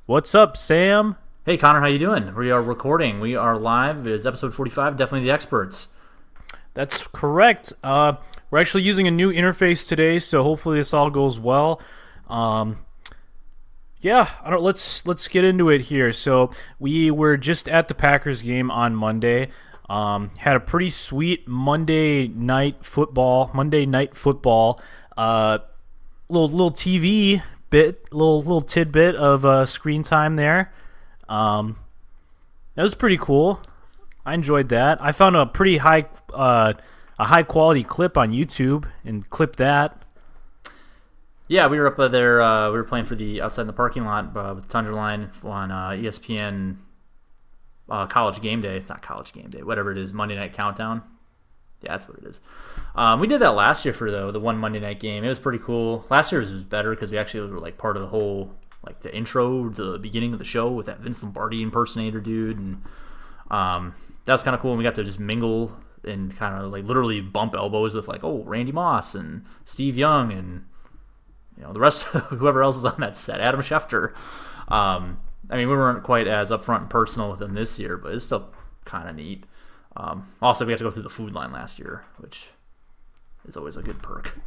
What's up, Sam? Hey Connor, how you doing? We are recording. We are live. It is episode 45. Definitely the experts. That's correct. We're actually using a new interface today, so hopefully this all goes well. Um, yeah, let's get into it here. So we were just at the Packers game on Monday. Had a pretty sweet Monday night football. Little TV bit, little tidbit of screen time there. That was pretty cool. I enjoyed that. I found a pretty high quality clip on YouTube and clipped that. Yeah, we were up there. We were playing for the outside in the parking lot with Tundra Line on ESPN College Game Day. It's not College Game Day, whatever it is. Monday Night Countdown. Yeah, that's what it is. We did that last year for the one Monday night game. It was pretty cool. Last year was better because we actually were like part of the whole the intro, the beginning of the show with that Vince Lombardi impersonator dude, and that was kind of cool. And we got to just mingle and kind of like literally bump elbows with Randy Moss and Steve Young and the rest of whoever else is on that set, Adam Schefter. We weren't quite as upfront and personal with them this year, but it's still kind of neat. Also, we had to go through the food line last year, which is always a good perk.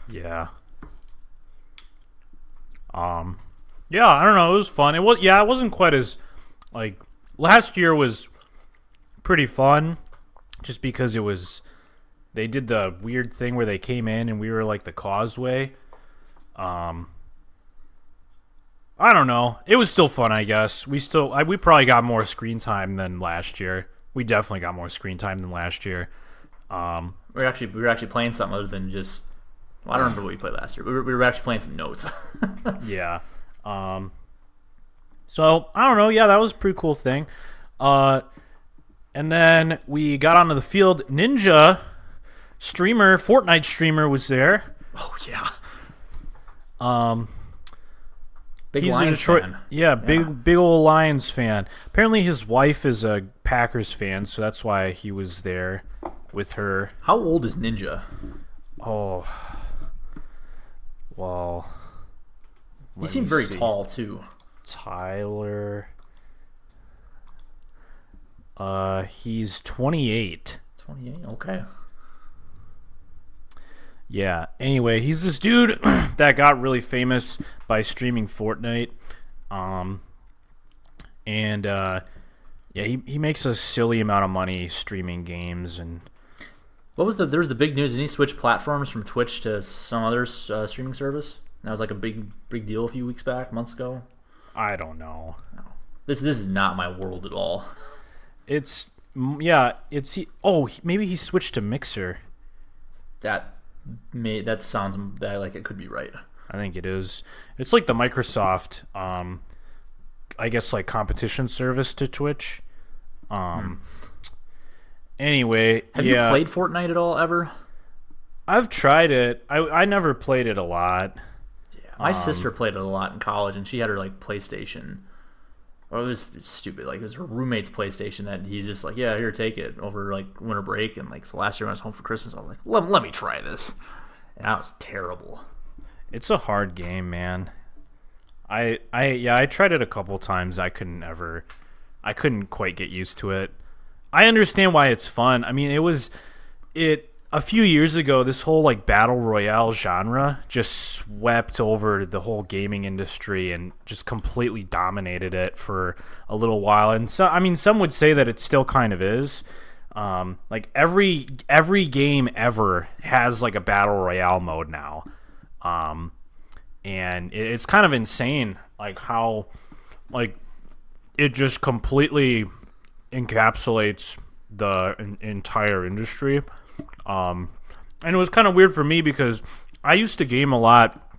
Yeah. Yeah, I don't know. It was fun. It wasn't quite as last year was pretty fun, just because they did the weird thing where they came in and we were like the causeway. I don't know. It was still fun, I guess. We probably got more screen time than last year. We definitely got more screen time than last year. We were actually playing something other than just. Well, I don't remember what we played last year. We were actually playing some notes. Yeah. So I don't know. Yeah, that was a pretty cool thing. And then we got onto the field. Ninja streamer, Fortnite streamer was there. Oh yeah. Big He's Lions a Detroit fan. Yeah, big old Lions fan. Apparently his wife is a Packers fan, so that's why he was there with her. How old is Ninja? Oh, well, he seemed very tall too. Tyler, he's 28. 28. Okay. Yeah. Anyway, he's this dude that got really famous by streaming Fortnite. He makes a silly amount of money streaming games. And there was the big news, and he switched platforms from Twitch to some other streaming service. That was like a big deal a few months ago. I don't know. No. This is not my world at all. Maybe he switched to Mixer. That sounds like it could be right. I think it is. It's like the Microsoft, I guess, like competition service to Twitch. Anyway, have you played Fortnite at all ever? I've tried it. I never played it a lot. Yeah, my sister played it a lot in college, and she had her PlayStation. Well, it's stupid. It was her roommate's PlayStation that he's just like, yeah, here, take it over winter break. And so last year when I was home for Christmas, I was like, let me try this. And that was terrible. It's a hard game, man. I tried it a couple times. I couldn't quite get used to it. I understand why it's fun. I mean, a few years ago, this whole battle royale genre just swept over the whole gaming industry and just completely dominated it for a little while. And so, I mean, some would say that it still kind of is. Every game ever has a battle royale mode now. And it's kind of insane, how it just completely encapsulates the entire industry. And it was kind of weird for me because I used to game a lot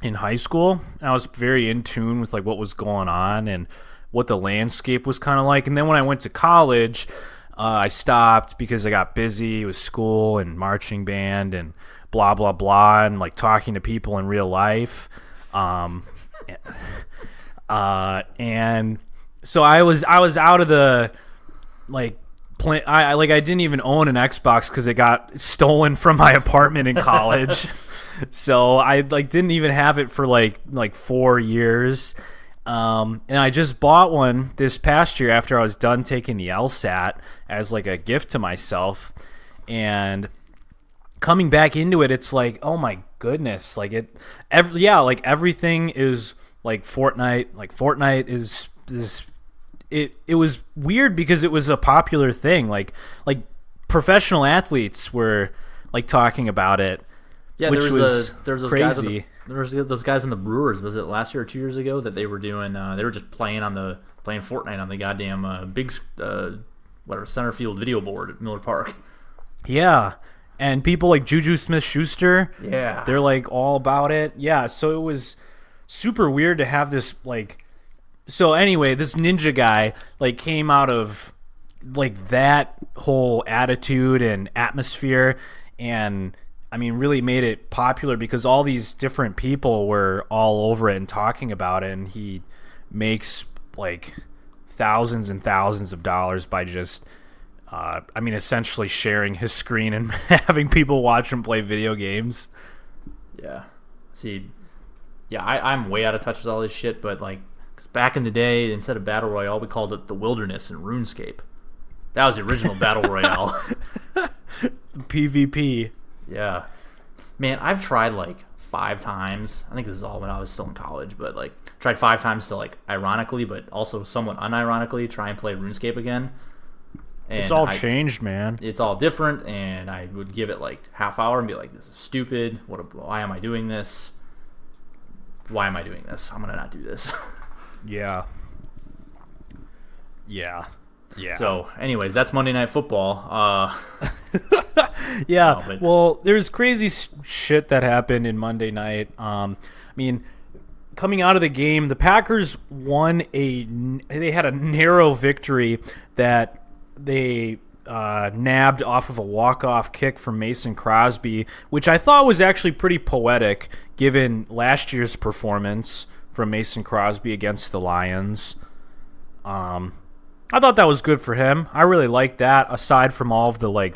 in high school, and I was very in tune with what was going on and what the landscape was kind of like. And then when I went to college, I stopped because I got busy with school and marching band and blah blah blah, and talking to people in real life. And so I was out of the I didn't even own an Xbox because it got stolen from my apartment in college. So I didn't even have it for 4 years. And I just bought one this past year after I was done taking the LSAT as like a gift to myself. And coming back into it, it's like, oh my goodness, like like everything is like Fortnite. Like Fortnite is it was weird because it was a popular thing. Like professional athletes were like talking about it. Yeah, which there was those crazy. There was those guys in the Brewers. Was it last year or 2 years ago that they were doing? They were just playing Fortnite on the goddamn big center field video board at Miller Park. Yeah, and people like Juju Smith-Schuster. Yeah, they're like all about it. Yeah, so it was super weird to have this like. So anyway, this ninja guy like came out of like that whole attitude and atmosphere, and I mean really made it popular because all these different people were all over it and talking about it, and he makes like thousands and thousands of dollars by just essentially sharing his screen and having people watch him play video games. Yeah. See, yeah, I'm way out of touch with all this shit, but like, 'cause back in the day, instead of Battle Royale, we called it the Wilderness in RuneScape. That was the original Battle Royale. PvP. Yeah. Man, I've tried like 5 times. I think this is all when I was still in college, but like tried 5 times to like ironically, but also somewhat unironically try and play RuneScape again. And it's all changed, man. It's all different, and I would give it like half hour and be like, "This is stupid. Why am I doing this? Why am I doing this? I'm gonna not do this." Yeah. So, anyways, that's Monday Night Football. Yeah. No, well, there's crazy shit that happened in Monday night. I mean, coming out of the game, the Packers they had a narrow victory that they nabbed off of a walk-off kick from Mason Crosby, which I thought was actually pretty poetic given last year's performance from Mason Crosby against the Lions. I thought that was good for him. I really liked that, aside from all of the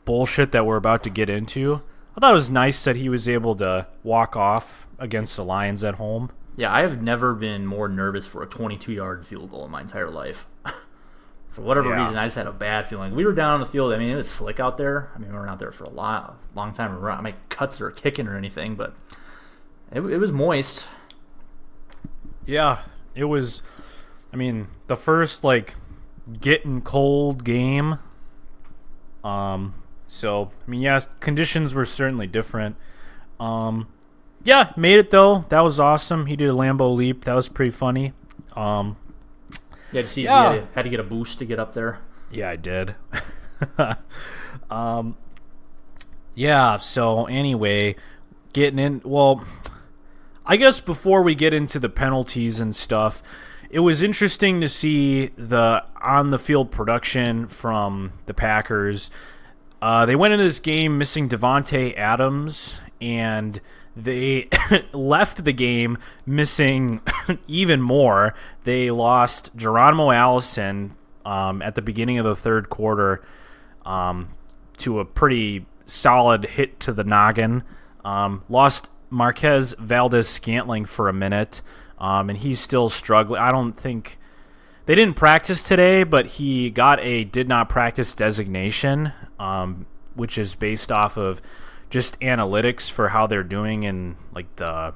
bullshit that we're about to get into. I thought it was nice that he was able to walk off against the Lions at home. Yeah, I have never been more nervous for a 22-yard field goal in my entire life. For whatever reason, I just had a bad feeling. We were down on the field. I mean, it was slick out there. I mean, we were out there for a long time. We weren't making cuts or kicking or anything, but it was moist. Yeah, it was. I mean, the first getting cold game. So I mean, yeah, conditions were certainly different. Yeah, made it though. That was awesome. He did a Lambeau leap. That was pretty funny. Yeah, to see, he had to get a boost to get up there. Yeah, I did. Yeah, so anyway, getting in. Well, I guess before we get into the penalties and stuff, it was interesting to see the on-the-field production from the Packers. They went into this game missing Devontae Adams, and they left the game missing even more. They lost Geronimo Allison at the beginning of the third quarter to a pretty solid hit to the noggin. Lost Marquez Valdez-Scantling for a minute, and he's still struggling. I don't think they didn't practice today, but he got a did not practice designation, which is based off of just analytics for how they're doing in the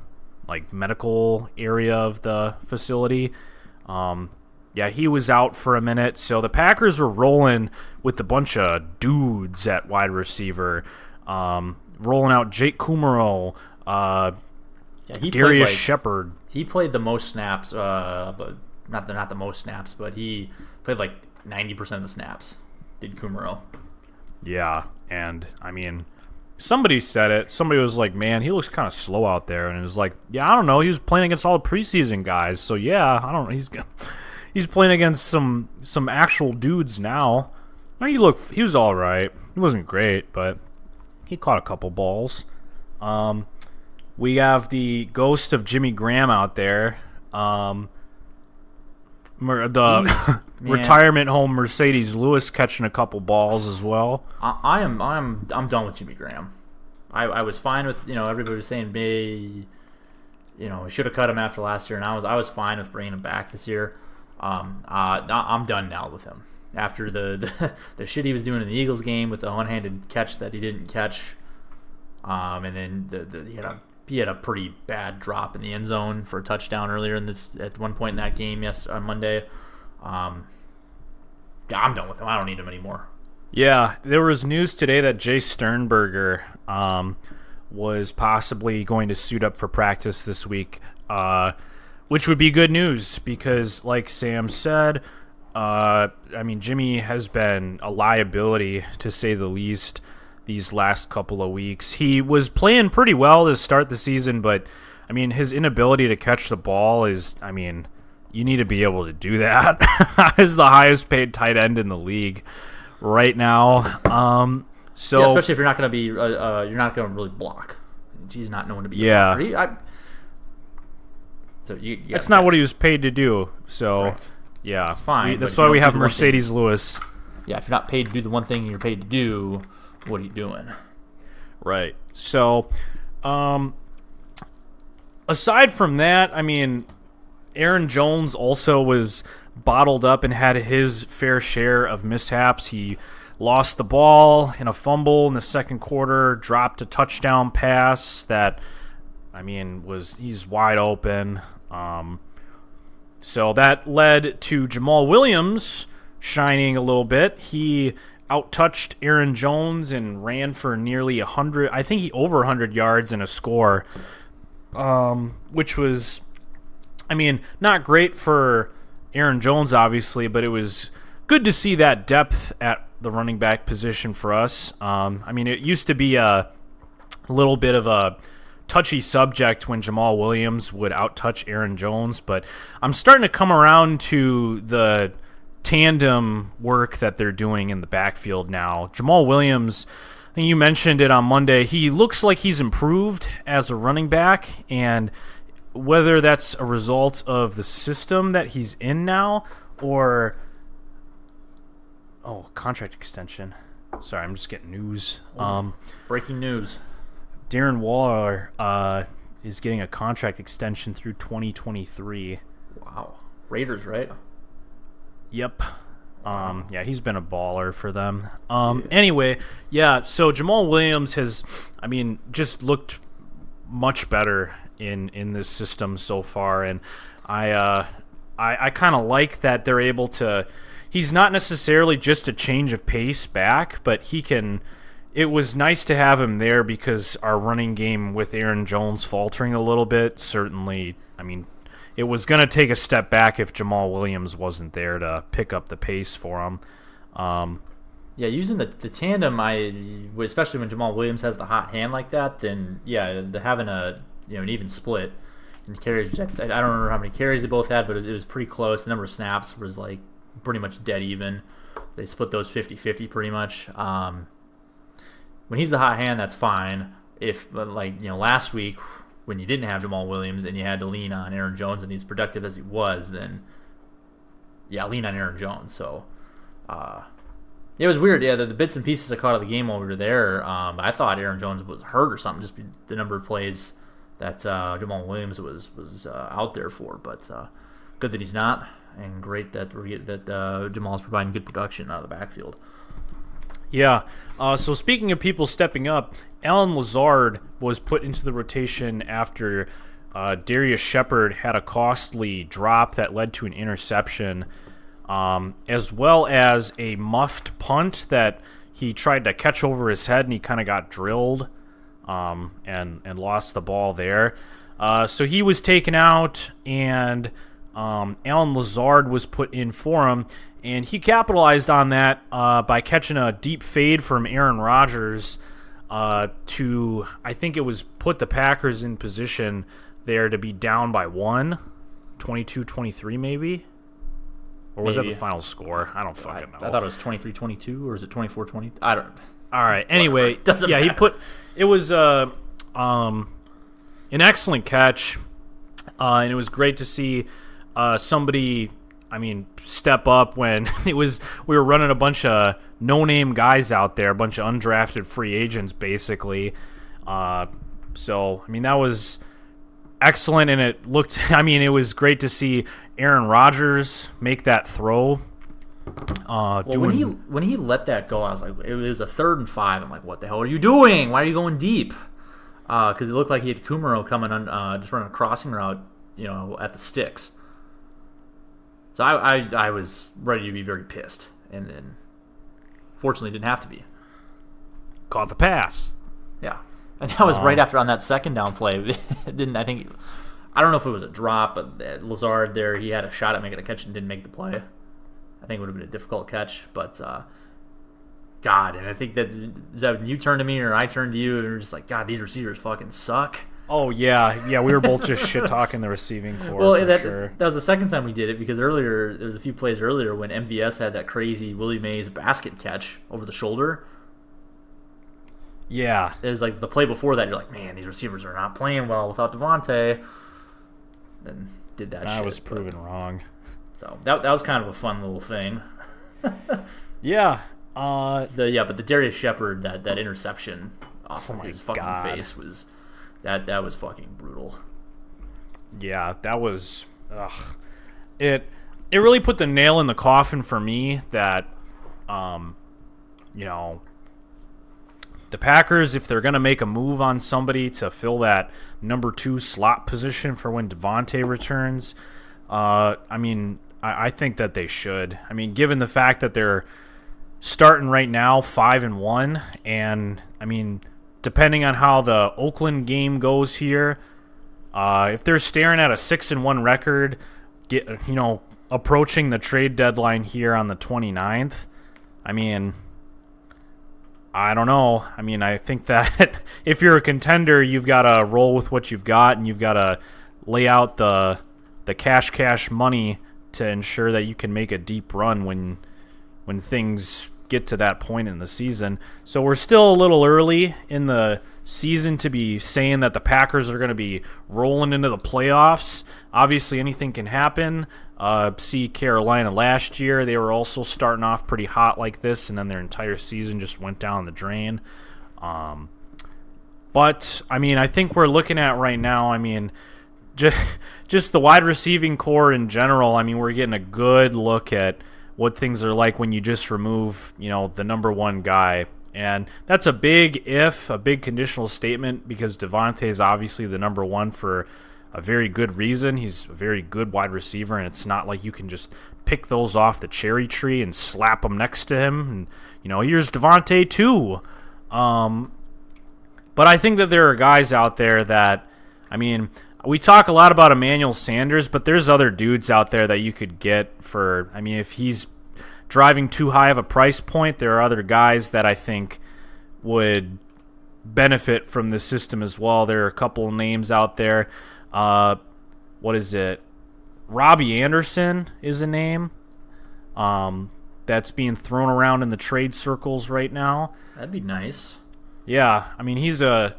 medical area of the facility. Yeah, he was out for a minute. So the Packers were rolling with a bunch of dudes at wide receiver, rolling out Jake Kumerow, Darius Shepard. He played the most snaps, but not the most snaps, but he played 90% of the snaps. Did Kumerow? Yeah, and I mean, somebody said it. Somebody was like, "Man, he looks kind of slow out there," and it was like, "Yeah, I don't know. He was playing against all the preseason guys, so yeah, I don't know. He's playing against some actual dudes now." I mean, he was all right. He wasn't great, but he caught a couple balls. We have the ghost of Jimmy Graham out there. The retirement home Mercedes Lewis catching a couple balls as well. I'm done with Jimmy Graham. I was fine with everybody was saying we should have cut him after last year, and I was fine with bringing him back this year. I'm done now with him. After the shit he was doing in the Eagles game with the one-handed catch that he didn't catch, and then he had a pretty bad drop in the end zone for a touchdown earlier at one point in that game on Monday. I'm done with him. I don't need him anymore. Yeah, there was news today that Jay Sternberger was possibly going to suit up for practice this week, which would be good news because, like Sam said, Jimmy has been a liability, to say the least, these last couple of weeks. He was playing pretty well to start the season, but, his inability to catch the ball is, you need to be able to do that. He's the highest paid tight end in the league right now. Especially if you're not going to be, you're not going to really block. He's not known to be. Yeah. That's not what he was paid to do. So, Correct. Yeah, it's fine. That's why we have Mercedes Lewis. Yeah, if you're not paid to do the one thing you're paid to do, what are you doing? Right. So, aside from that, Aaron Jones also was bottled up and had his fair share of mishaps. He lost the ball in a fumble in the second quarter, dropped a touchdown pass that, he's wide open. So that led to Jamal Williams shining a little bit. He outtouched Aaron Jones and ran for nearly 100, I think he over 100 yards and a score, which was, not great for Aaron Jones, obviously, but it was good to see that depth at the running back position for us. It used to be a little bit of a touchy subject when Jamal Williams would outtouch Aaron Jones, but I'm starting to come around to the tandem work that they're doing in the backfield now. Jamal Williams, I think you mentioned it on Monday, he looks like he's improved as a running back, and whether that's a result of the system that he's in now or contract extension. Sorry, I'm just getting news. Breaking news. Darren Waller is getting a contract extension through 2023. Wow. Raiders, right? Yep. Yeah, he's been a baller for them. Anyway, yeah, so Jamal Williams has, just looked much better in this system so far, and I kind of like that they're able to. He's not necessarily just a change of pace back, but he can. It was nice to have him there because our running game with Aaron Jones faltering a little bit, certainly, it was going to take a step back if Jamal Williams wasn't there to pick up the pace for him. Yeah, using the tandem, especially when Jamal Williams has the hot hand like that, then having an even split in carries. I don't remember how many carries they both had, but it was pretty close. The number of snaps was like pretty much dead even. They split those 50-50 pretty much. When he's the hot hand, that's fine. If last week when you didn't have Jamal Williams and you had to lean on Aaron Jones and he's productive as he was, then lean on Aaron Jones. So it was weird. Yeah, the bits and pieces I caught of the game while we were there, I thought Aaron Jones was hurt or something, just the number of plays that Jamal Williams was out there for. But good that he's not, and great that Jamal's providing good production out of the backfield. Yeah. So speaking of people stepping up, Alan Lazard was put into the rotation after Darius Shepard had a costly drop that led to an interception, as well as a muffed punt that he tried to catch over his head and he kind of got drilled and lost the ball there. So he was taken out, and Alan Lazard was put in for him. And he capitalized on that by catching a deep fade from Aaron Rodgers to, I think it was put the Packers in position there to be down by 22-23 maybe? Or was that the final score? I don't fucking know. I thought it was 23-22, or is it 24-20? I don't know. All right, anyway, doesn't matter. It was an excellent catch, and it was great to see somebody step up when we were running a bunch of no-name guys out there, a bunch of undrafted free agents, basically. So, that was excellent, and it looked. I mean, it was great to see Aaron Rodgers make that throw. When he let that go, I was like, it was a 3rd and 5. I'm like, what the hell are you doing? Why are you going deep? Because it looked like he had Kumaro coming on, just running a crossing route, at the sticks. So I was ready to be very pissed, and then fortunately didn't have to be. Caught the pass. Yeah, and that was right after on that second down play. I don't know if it was a drop, but Lazard there, he had a shot at making a catch and didn't make the play. I think it would have been a difficult catch, but God, and I think that when you turned to me or I turned to you, and we're just like, God, these receivers fucking suck. Oh yeah, we were both just shit talking the receiving core. Well, sure. That was the second time we did it, because earlier there was a few plays earlier when MVS had that crazy Willie Mays basket catch over the shoulder. Yeah, it was like the play before that. You're like, man, these receivers are not playing well without Devontae. Then did that. I was proven wrong. So that was kind of a fun little thing. Yeah. But the Darius Shepard that interception off of his fucking face was that was fucking brutal. Yeah, that was it really put the nail in the coffin for me that the Packers, if they're going to make a move on somebody to fill that number 2 slot position for when Devontae returns, I think that they should. I mean, given the fact that they're starting right now 5-1, and I mean, depending on how the Oakland game goes here, if they're staring at a 6-1 record, approaching the trade deadline here on the 29th, I mean, I don't know. I mean, I think that if you're a contender, you've got to roll with what you've got, and you've got to lay out the cash money to ensure that you can make a deep run when things get to that point in the season. So we're still a little early in the season to be saying that the Packers are going to be rolling into the playoffs. Obviously, anything can happen. See Carolina last year. They were also starting off pretty hot like this, and then their entire season just went down the drain. But, I mean, I think we're looking at right now, I mean, just the wide receiving core in general, I mean, we're getting a good look at what things are like when you just remove, the number 1 guy. And that's a big conditional statement, because Devontae is obviously the number 1 for a very good reason. He's a very good wide receiver, and it's not like you can just pick those off the cherry tree and slap them next to him. And, here's Devontae too. But I think that there are guys out there that, I mean, we talk a lot about Emmanuel Sanders, but there's other dudes out there that you could get for, I mean, if he's driving too high of a price point, there are other guys that I think would benefit from this system as well. There are a couple of names out there. What is it? Robbie Anderson is a name that's being thrown around in the trade circles right now. That'd be nice. Yeah, I mean, he's been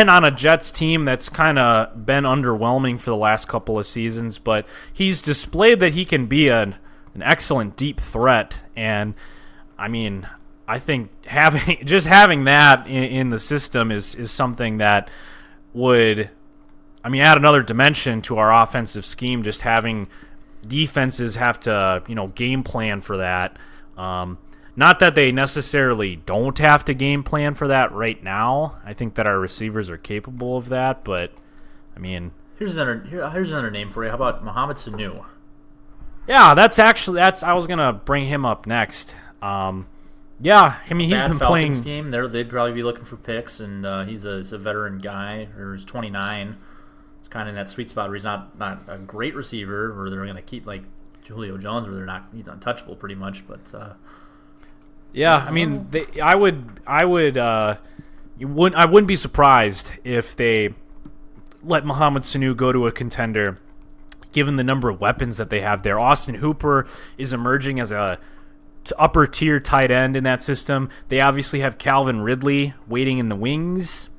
on a Jets team that's kind of been underwhelming for the last couple of seasons, but he's displayed that he can be an excellent deep threat. And I mean, I think having that in the system is something that would, I mean, add another dimension to our offensive scheme. Just having defenses have to, game plan for that. Not that they necessarily don't have to game plan for that right now. I think that our receivers are capable of that, but I mean, here's another name for you. How about Mohamed Sanu? Yeah, I was gonna bring him up next. Yeah, I mean, he's been Falcons playing. Team, they'd probably be looking for picks, and he's a veteran guy, or he's 29. It's kind of in that sweet spot where he's not a great receiver, where they're gonna keep like Julio Jones, where he's untouchable pretty much, but. Yeah, I mean, I wouldn't be surprised if they let Mohamed Sanu go to a contender, given the number of weapons that they have there. Austin Hooper is emerging as a upper tier tight end in that system. They obviously have Calvin Ridley waiting in the wings,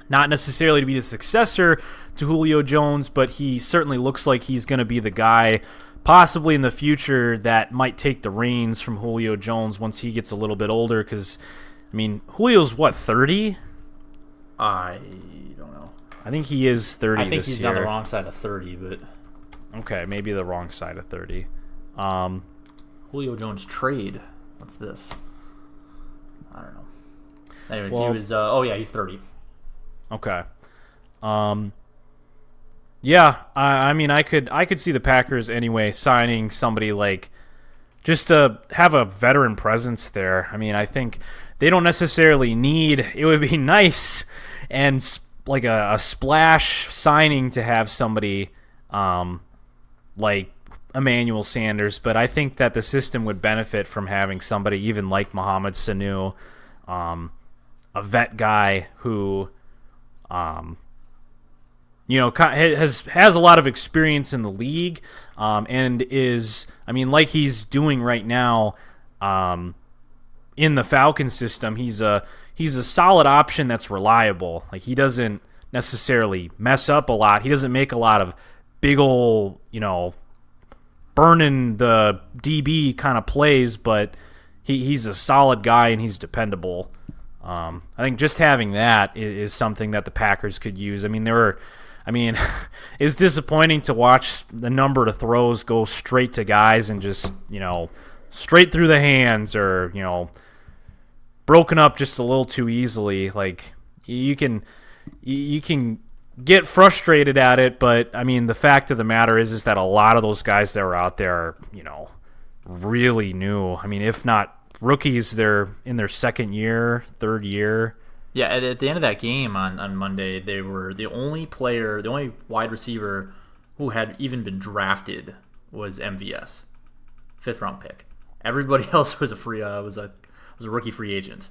not necessarily to be the successor to Julio Jones, but he certainly looks like he's going to be the guy possibly in the future that might take the reins from Julio Jones once he gets a little bit older, because, I mean, Julio's, 30? I don't know. I think he is 30 I think this he's year. on the wrong side of 30, but Okay, maybe the wrong side of 30. Julio Jones trade. What's this? I don't know. Anyways, Well- he was. He's 30. Okay. Yeah, I mean, I could see the Packers anyway signing somebody like just to have a veteran presence there. I mean, I think they don't necessarily need. It would be nice and like a splash signing to have somebody like Emmanuel Sanders, but I think that the system would benefit from having somebody even like Mohamed Sanu, a vet guy who has a lot of experience in the league, and is, I mean, like he's doing right now, in the Falcons system. He's a solid option that's reliable. Like, he doesn't necessarily mess up a lot. He doesn't make a lot of big ol', burning the DB kind of plays, but he's a solid guy and he's dependable. I think just having that is something that the Packers could use. I mean, it's disappointing to watch the number of throws go straight to guys and just, straight through the hands, or, broken up just a little too easily. Like, you can get frustrated at it, but I mean, the fact of the matter is that a lot of those guys that are out there are, really new. I mean, if not rookies, they're in their second year, third year. Yeah, at the end of that game on Monday, they were the only wide receiver who had even been drafted was MVS, 5th round pick. Everybody else was a rookie free agent.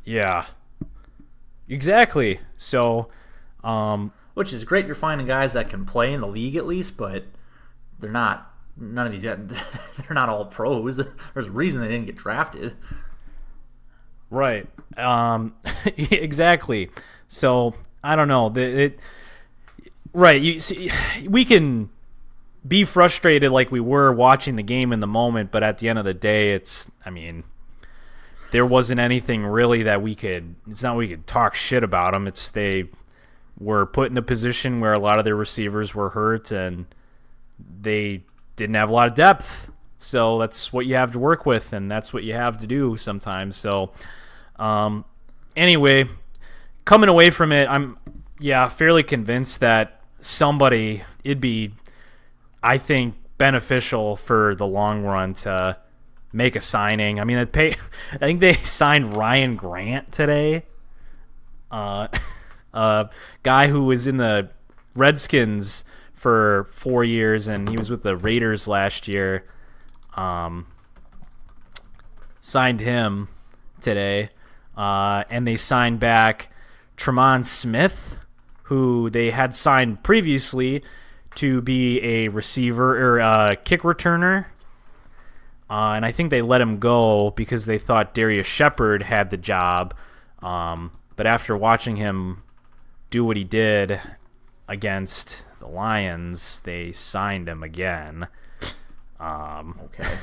Yeah, exactly. So, which is great. You're finding guys that can play in the league at least, but they're not. None of these guys, they're not all pros. There's a reason they didn't get drafted. Right. Exactly. So, I don't know. Right. You see, we can be frustrated like we were watching the game in the moment, but at the end of the day, there wasn't anything really that it's not we could talk shit about them. It's they were put in a position where a lot of their receivers were hurt and they didn't have a lot of depth. So that's what you have to work with, and that's what you have to do sometimes. So, anyway, coming away from it, I'm fairly convinced that it'd be, I think, beneficial for the long run to make a signing. I mean, I think they signed Ryan Grant today, a guy who was in the Redskins for 4 years, and he was with the Raiders last year. Signed him today, and they signed back Tremont Smith, who they had signed previously to be a receiver or a kick returner. And I think they let him go because they thought Darius Shepard had the job. But after watching him do what he did against the Lions, they signed him again. Okay.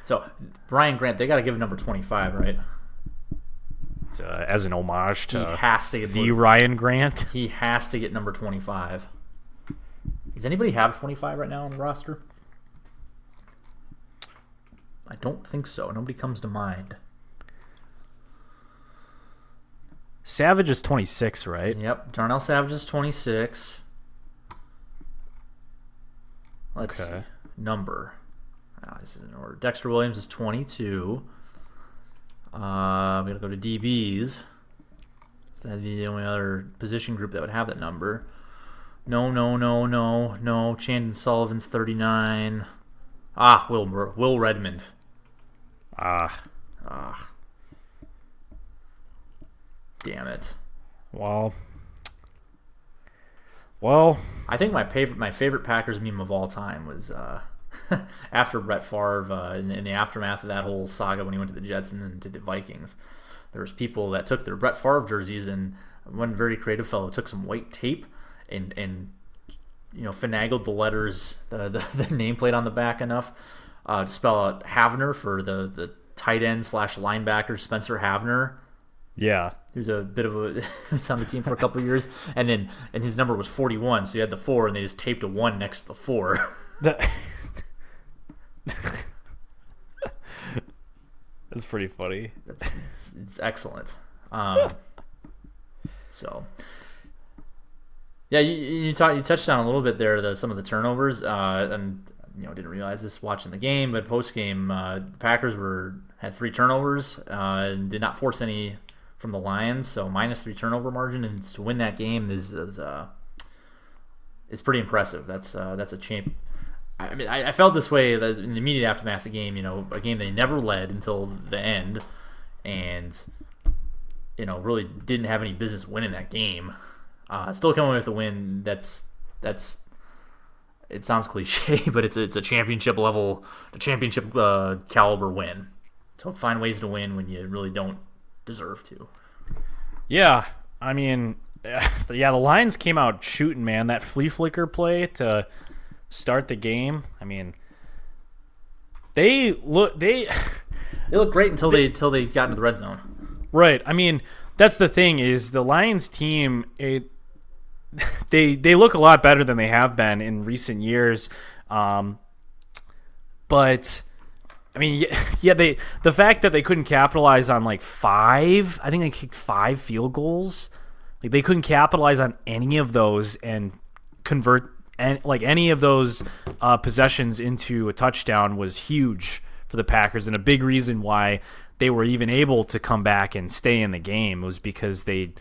So, Ryan Grant, they got to give him number 25, right? As an homage to He has to get the Ryan Grant. He has to get number 25. Does anybody have 25 right now on the roster? I don't think so. Nobody comes to mind. Savage is 26, right? Yep. Darnell Savage is 26. Let's see. Number. This is in order. Dexter Williams is 22. We gotta go to DBs. So that'd be the only other position group that would have that number. No. Chandon Sullivan's 39. Will Redmond. Damn it. Well, I think my favorite Packers meme of all time was after Brett Favre in the aftermath of that whole saga when he went to the Jets and then to the Vikings. There was people that took their Brett Favre jerseys, and one very creative fellow took some white tape and finagled the letters, the nameplate on the back enough to spell out Havner for the tight end / linebacker Spencer Havner. Yeah. He was a bit of a was on the team for a couple of years, and his number was 41, so he had the 4, and they just taped a 1 next to the 4. That's pretty funny. It's excellent. So, yeah, you touched on a little bit there some of the turnovers, and didn't realize this watching the game, but post game, the Packers had 3 turnovers and did not force any from the Lions, so -3 turnover margin, and to win that game is pretty impressive. That's a champ. I mean, I felt this way in the immediate aftermath of the game. A game they never led until the end, and really didn't have any business winning that game. Still coming with a win. That's it sounds cliche, but it's a championship level, caliber win. So find ways to win when you really don't deserve to. Yeah, I mean, the Lions came out shooting, man. That flea flicker play to start the game. I mean, they look great until they got into the red zone. Right. I mean, that's the thing is the Lions team. They look a lot better than they have been in recent years, but. I mean, yeah, the fact that they couldn't capitalize on I think they kicked 5 field goals. Like they couldn't capitalize on any of those and convert any of those possessions into a touchdown was huge for the Packers, and a big reason why they were even able to come back and stay in the game was because the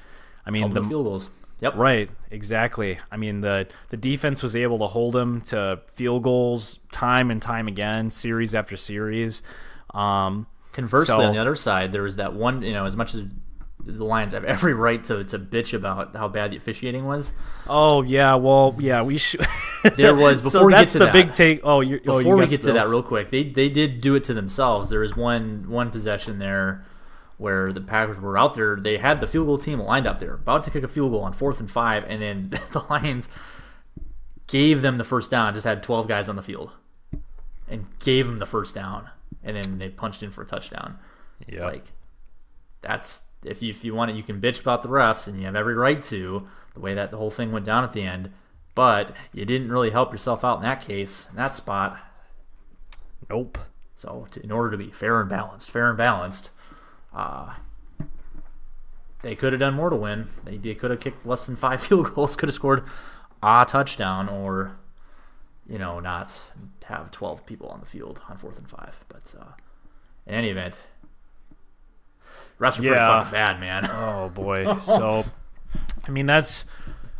field goals. Yep. Right, exactly. I mean, the defense was able to hold them to field goals time and time again, series after series. Conversely, on the other side, there was that one, as much as the Lions have every right to bitch about how bad the officiating was. Oh, yeah, well, yeah, we should. There was, before we get to that. Big take. Before we get to that real quick, they did do it to themselves. There was one possession there where the Packers were out there. They had the field goal team lined up there, about to kick a field goal on 4th and 5, and then the Lions gave them the first down, just had 12 guys on the field, and gave them the first down, and then they punched in for a touchdown. Yeah. That's, if you want it, you can bitch about the refs, and you have every right to, the way that the whole thing went down at the end, but you didn't really help yourself out in that case, in that spot. Nope. So in order to be fair and balanced, they could have done more to win. They could have kicked less than 5 field goals, could have scored a touchdown, or not have 12 people on the field on 4th and 5. But in any event, refs are pretty fucking bad, man. Oh boy. So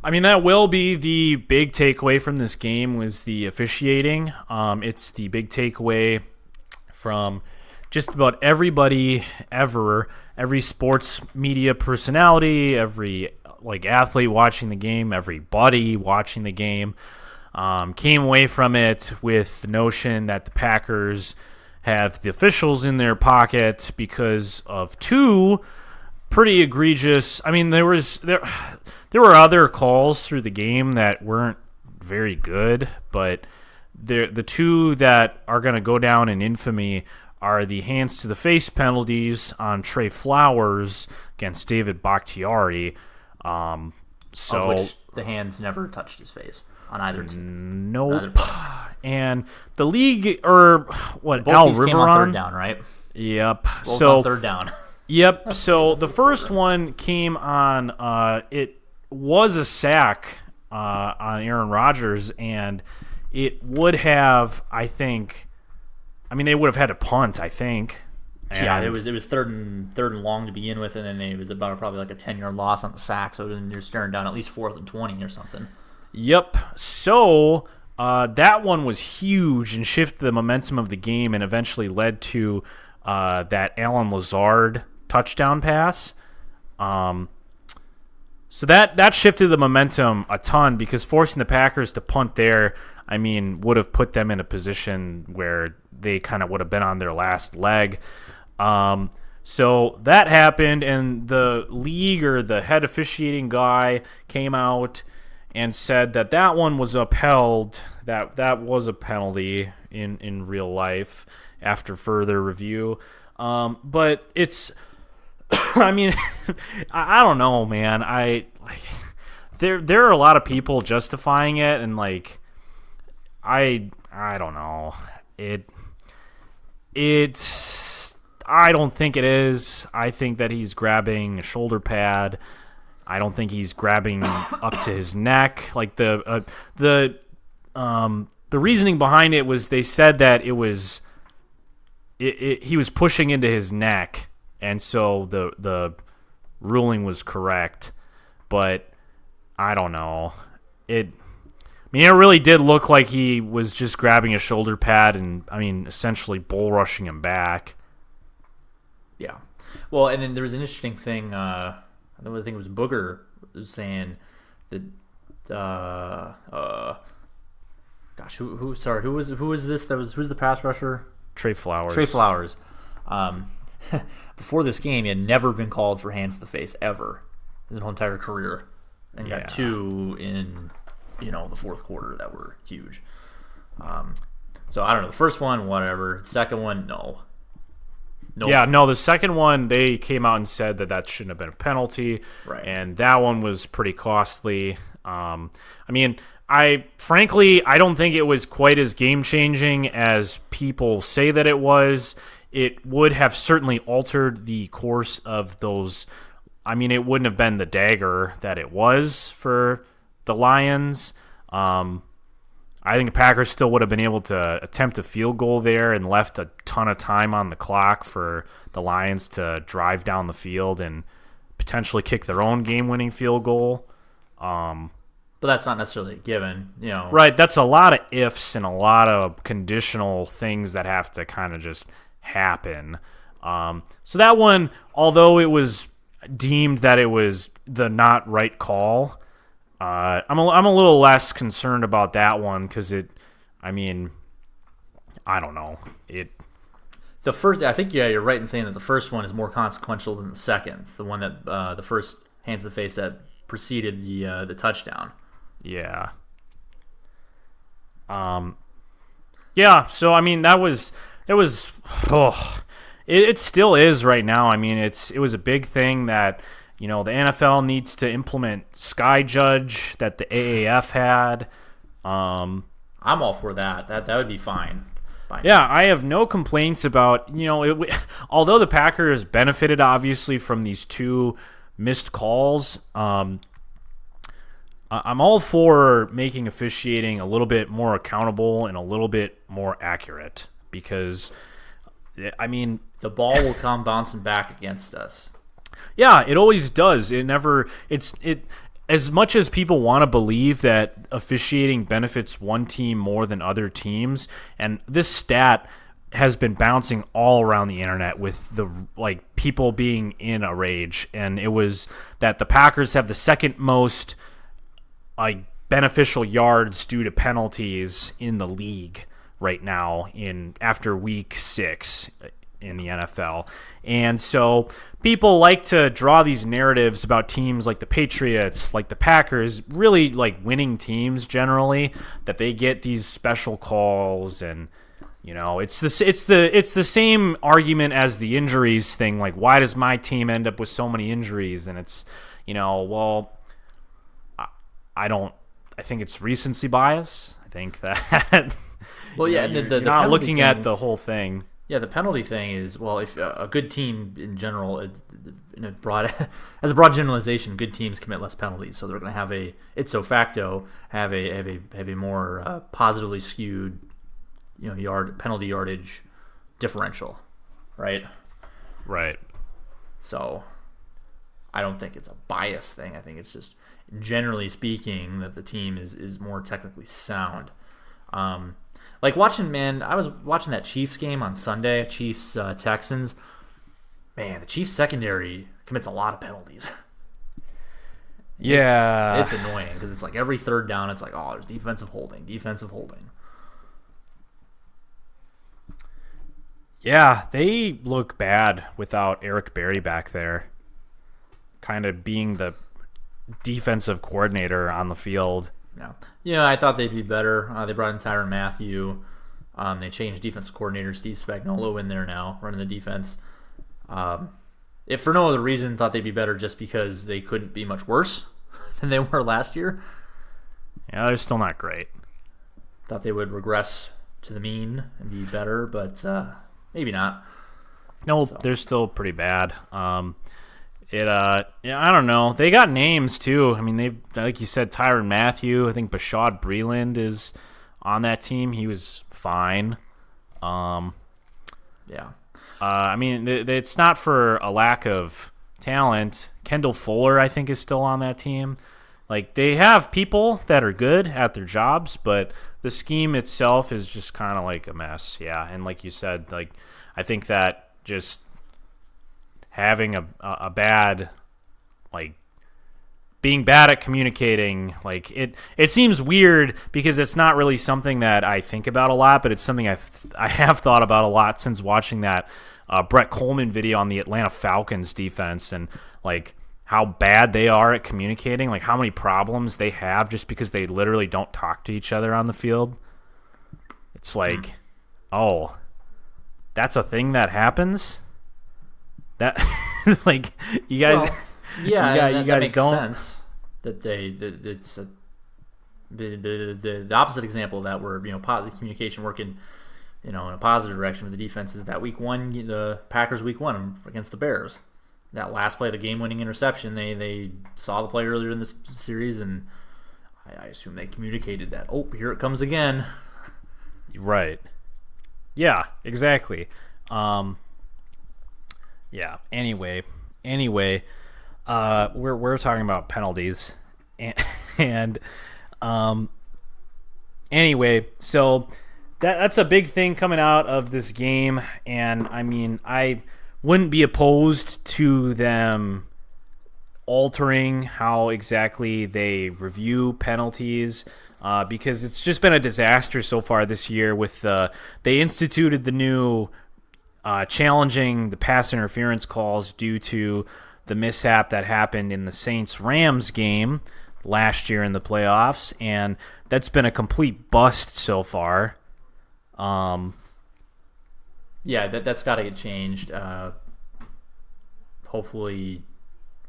that will be the big takeaway from this game was the officiating. It's the big takeaway from just about everybody ever, every sports media personality, every athlete watching the game, everybody watching the game, came away from it with the notion that the Packers have the officials in their pocket because of 2 pretty egregious. I mean, there were other calls through the game that weren't very good, but the 2 that are going to go down in infamy are the hands to the face penalties on Trey Flowers against David Bakhtiari. Of which the hands never touched his face on either team. Nope. And the league, or what? Both Al these Riveron came on 3rd down, right? Yep. Both on 3rd down. Yep. So the first one came on. It was a sack on Aaron Rodgers, and it would have, I think. I mean, they would have had to punt, I think. Yeah, it was 3rd and long to begin with, and then it was about probably a 10-yard loss on the sack. So then you're staring down at least 4th and 20 or something. Yep. So that one was huge and shifted the momentum of the game, and eventually led to that Allen Lazard touchdown pass. So that shifted the momentum a ton, because forcing the Packers to punt there, I mean, would have put them in a position where they kind of would have been on their last leg. So that happened, and the league, or the head officiating guy, came out and said that one was upheld, that was a penalty in real life after further review. But it's I mean, I don't know, man. There are a lot of people justifying it, and like, I don't know. It's I don't think it is. I think that he's grabbing a shoulder pad. I don't think he's grabbing up to his neck. Like the reasoning behind it was they said that he was pushing into his neck, and so the ruling was correct. But I don't know. It really did look like he was just grabbing a shoulder pad and, essentially bull rushing him back. Yeah. Well, and then there was an interesting thing. I think it was Booger was saying that. Who was this? Who's the pass rusher? Trey Flowers. Before this game, he had never been called for hands to the face ever his whole entire career, and he got two in the fourth quarter that were huge. So I don't know. The first one, whatever. The second one, no. Nope. Yeah, no, the second one, they came out and said that shouldn't have been a penalty. Right. And that one was pretty costly. I don't think it was quite as game-changing as people say that it was. It would have certainly altered the course of those. It wouldn't have been the dagger that it was for the Lions. I think the Packers still would have been able to attempt a field goal there and left a ton of time on the clock for the Lions to drive down the field and potentially kick their own game-winning field goal. But that's not necessarily a given, Right, that's a lot of ifs and a lot of conditional things that have to kind of just happen. So that one, although it was deemed that it was the not right call, I'm a little less concerned about that one because I don't know. The first, I think, you're right in saying that the first one is more consequential than the second. The one that the first hands to the face that preceded the touchdown. Yeah. Yeah. So it still is right now. It was a big thing that the NFL needs to implement Sky Judge that the AAF had. I'm all for that. That would be fine. Yeah, I have no complaints about, although the Packers benefited obviously from these two missed calls, I'm all for making officiating a little bit more accountable and a little bit more accurate because, the ball will come bouncing back against us. Yeah, it always does. As much as people want to believe that officiating benefits one team more than other teams, and this stat has been bouncing all around the internet with people being in a rage, and it was that the Packers have the second most beneficial yards due to penalties in the league right now after week 6 in the NFL. And so people like to draw these narratives about teams like the Patriots, like the Packers, really winning teams generally, that they get these special calls, and it's the same argument as the injuries thing. Like, why does my team end up with so many injuries? And it's I think it's recency bias. I think that well, yeah, you're not looking at the whole thing. Yeah, the penalty thing is, if a good team in general, as a broad generalization, good teams commit less penalties, so they're going to have ipso facto have a more positively skewed, penalty yardage differential, right? Right. So, I don't think it's a bias thing. I think it's just generally speaking that the team is more technically sound. I was watching that Chiefs game on Sunday, Chiefs Texans. Man, the Chiefs secondary commits a lot of penalties. Yeah. It's annoying because it's every third down, it's there's defensive holding. Yeah, they look bad without Eric Berry back there, kind of being the defensive coordinator on the field. Yeah, I thought they'd be better. They brought in Tyrann Mathieu. They changed defensive coordinator Steve Spagnuolo in there now, running the defense. if for no other reason, thought they'd be better just because they couldn't be much worse than they were last year. Yeah, they're still not great. Thought they would regress to the mean and be better, but maybe not. No, they're still pretty bad. I don't know. They got names too. I mean, they've, like you said, Tyrann Mathieu. I think Bashad Breeland is on that team. He was fine. Yeah. I mean, it's not for a lack of talent. Kendall Fuller, I think, is still on that team. Like, they have people that are good at their jobs, but the scheme itself is just kind of like a mess. Yeah, and like you said, like, I think that just having a bad, like, being bad at communicating, like, it seems weird because it's not really something that I think about a lot, but it's something I have thought about a lot since watching that Brett Coleman video on the Atlanta Falcons defense, and like how bad they are at communicating, like how many problems they have just because they literally don't talk to each other on the field. It's like, oh, that's a thing that happens? That like you guys, well, yeah, you guys makes don't sense that it's the opposite example of that, where positive communication working in a positive direction for the defense is that week one, the Packers week one against the Bears, that last play, the game-winning interception, they saw the play earlier in this series, and I assume they communicated that, oh, here it comes again. Right. Yeah, exactly. Yeah. Anyway, we're talking about penalties, and anyway, so that's a big thing coming out of this game, and I mean, I wouldn't be opposed to them altering how exactly they review penalties, because it's just been a disaster so far this year. With they instituted the new challenging the pass interference calls due to the mishap that happened in the Saints-Rams game last year in the playoffs, and that's been a complete bust so far. Yeah, that's got to get changed. Hopefully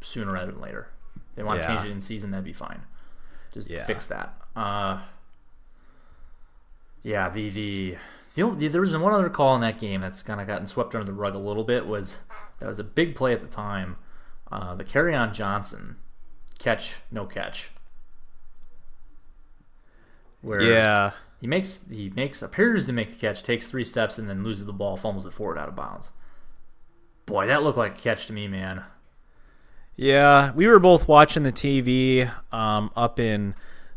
sooner rather than later. If they want to change it in season, that'd be fine. Just fix that. Yeah, there was one other call in that game that's kind of gotten swept under the rug a little bit. That was a big play at the time. The Kerryon Johnson catch, no catch. Where he appears to make the catch, takes 3 steps, and then loses the ball, fumbles it forward out of bounds. Boy, that looked like a catch to me, man. Yeah, we were both watching the TV up in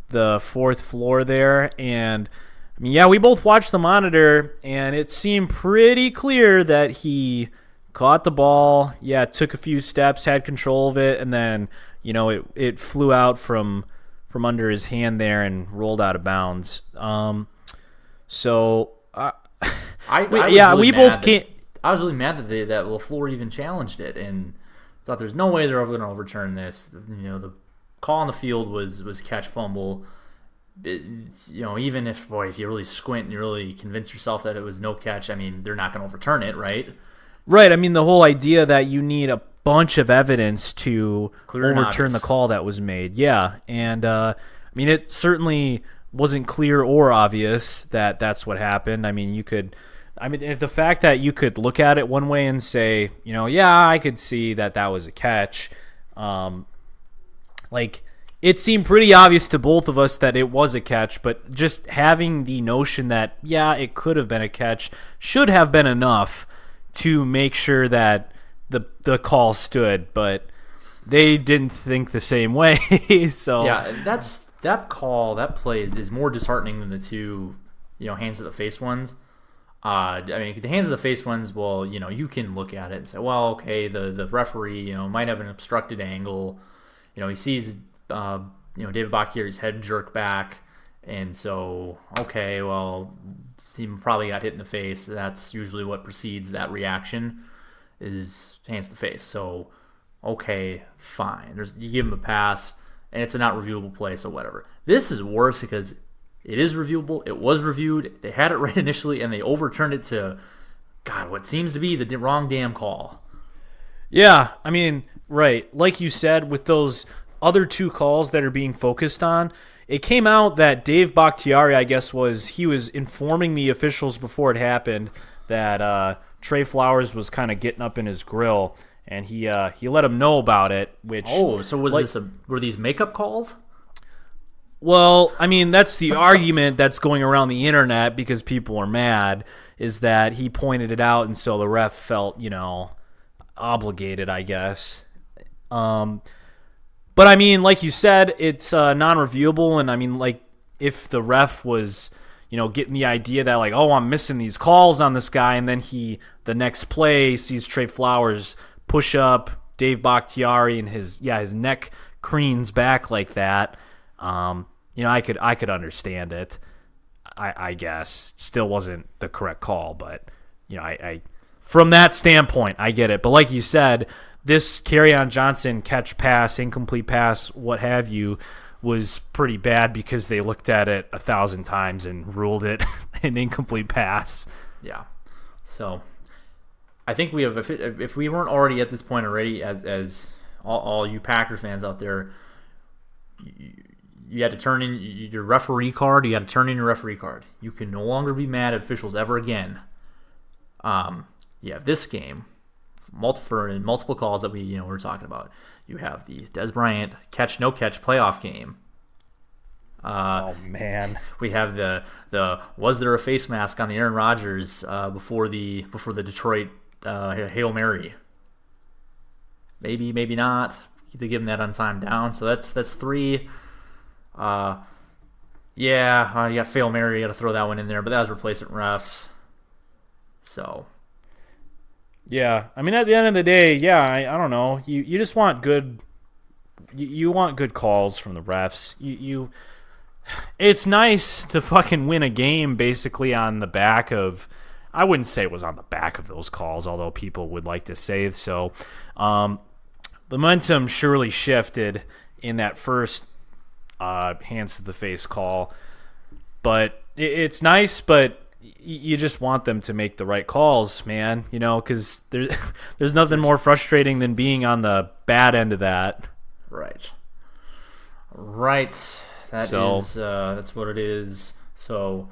the 4th floor there, and I mean, yeah, we both watched the monitor, and it seemed pretty clear that he caught the ball, took a few steps, had control of it, and then, it flew out from under his hand there and rolled out of bounds. I was really mad that LaFleur even challenged it, and thought there's no way they're ever going to overturn this. The call on the field was catch fumble. Even if you really squint and you really convince yourself that it was no catch, I mean, they're not going to overturn it, right? Right. I mean, the whole idea that you need a bunch of evidence to overturn the call that was made. Yeah. And, I mean, it certainly wasn't clear or obvious that that's what happened. I mean, the fact that you could look at it one way and say, I could see that was a catch. It seemed pretty obvious to both of us that it was a catch, but just having the notion that, it could have been a catch should have been enough to make sure that the call stood, but they didn't think the same way. So that play is more disheartening than the two, hands to the face ones. I mean, the hands of the face ones, well, you can look at it and say, well, okay, the referee, might have an obstructed angle. He sees, David Bakhtiari's head jerk back, and so, okay, well, he probably got hit in the face. That's usually what precedes that reaction, is hands to the face. So, okay, fine. You give him a pass, and it's a not reviewable play, so whatever. This is worse because it is reviewable. It was reviewed. They had it right initially, and they overturned it to, what seems to be the wrong damn call. Yeah, I mean, right. Like you said, with those other two calls that are being focused on, it came out that Dave Bakhtiari, I guess, he was informing the officials before it happened that Trey Flowers was kind of getting up in his grill, and he let him know about it. Which So were these makeup calls? Well, I mean, that's the argument that's going around the internet because people are mad, is that he pointed it out, and so the ref felt, obligated, I guess. But I mean, like you said, it's non-reviewable, and I mean, like, if the ref was, getting the idea that, like, oh, I'm missing these calls on this guy, and then the next play sees Trey Flowers push up Dave Bakhtiari, and his neck creans back like that. I could understand it. I guess still wasn't the correct call, but I from that standpoint I get it. But like you said, this Kerryon Johnson catch pass, incomplete pass, what have you, was pretty bad because they looked at it 1,000 times and ruled it an incomplete pass. Yeah. So I think we have, if we weren't already at this point already, as all you Packers fans out there, you had to turn in your referee card. You got to turn in your referee card. You can no longer be mad at officials ever again. You have this game, multiple calls that we were talking about. You have the Dez Bryant catch no catch playoff game. Oh man, we have the was there a face mask on the Aaron Rodgers before the Detroit Hail Mary? Maybe not. To give him that untimed down. So that's three. You got Hail Mary. You got to throw that one in there, but that was replacement refs. So. Yeah, I mean, at the end of the day, I don't know. You just want good. You want good calls from the refs. It's nice to fucking win a game basically on the back of. I wouldn't say it was on the back of those calls, although people would like to say so. The momentum surely shifted in that first hands to the face call, but it's nice, but. You just want them to make the right calls, man, because there's nothing more frustrating than being on the bad end of that. Right. That's what it is. So,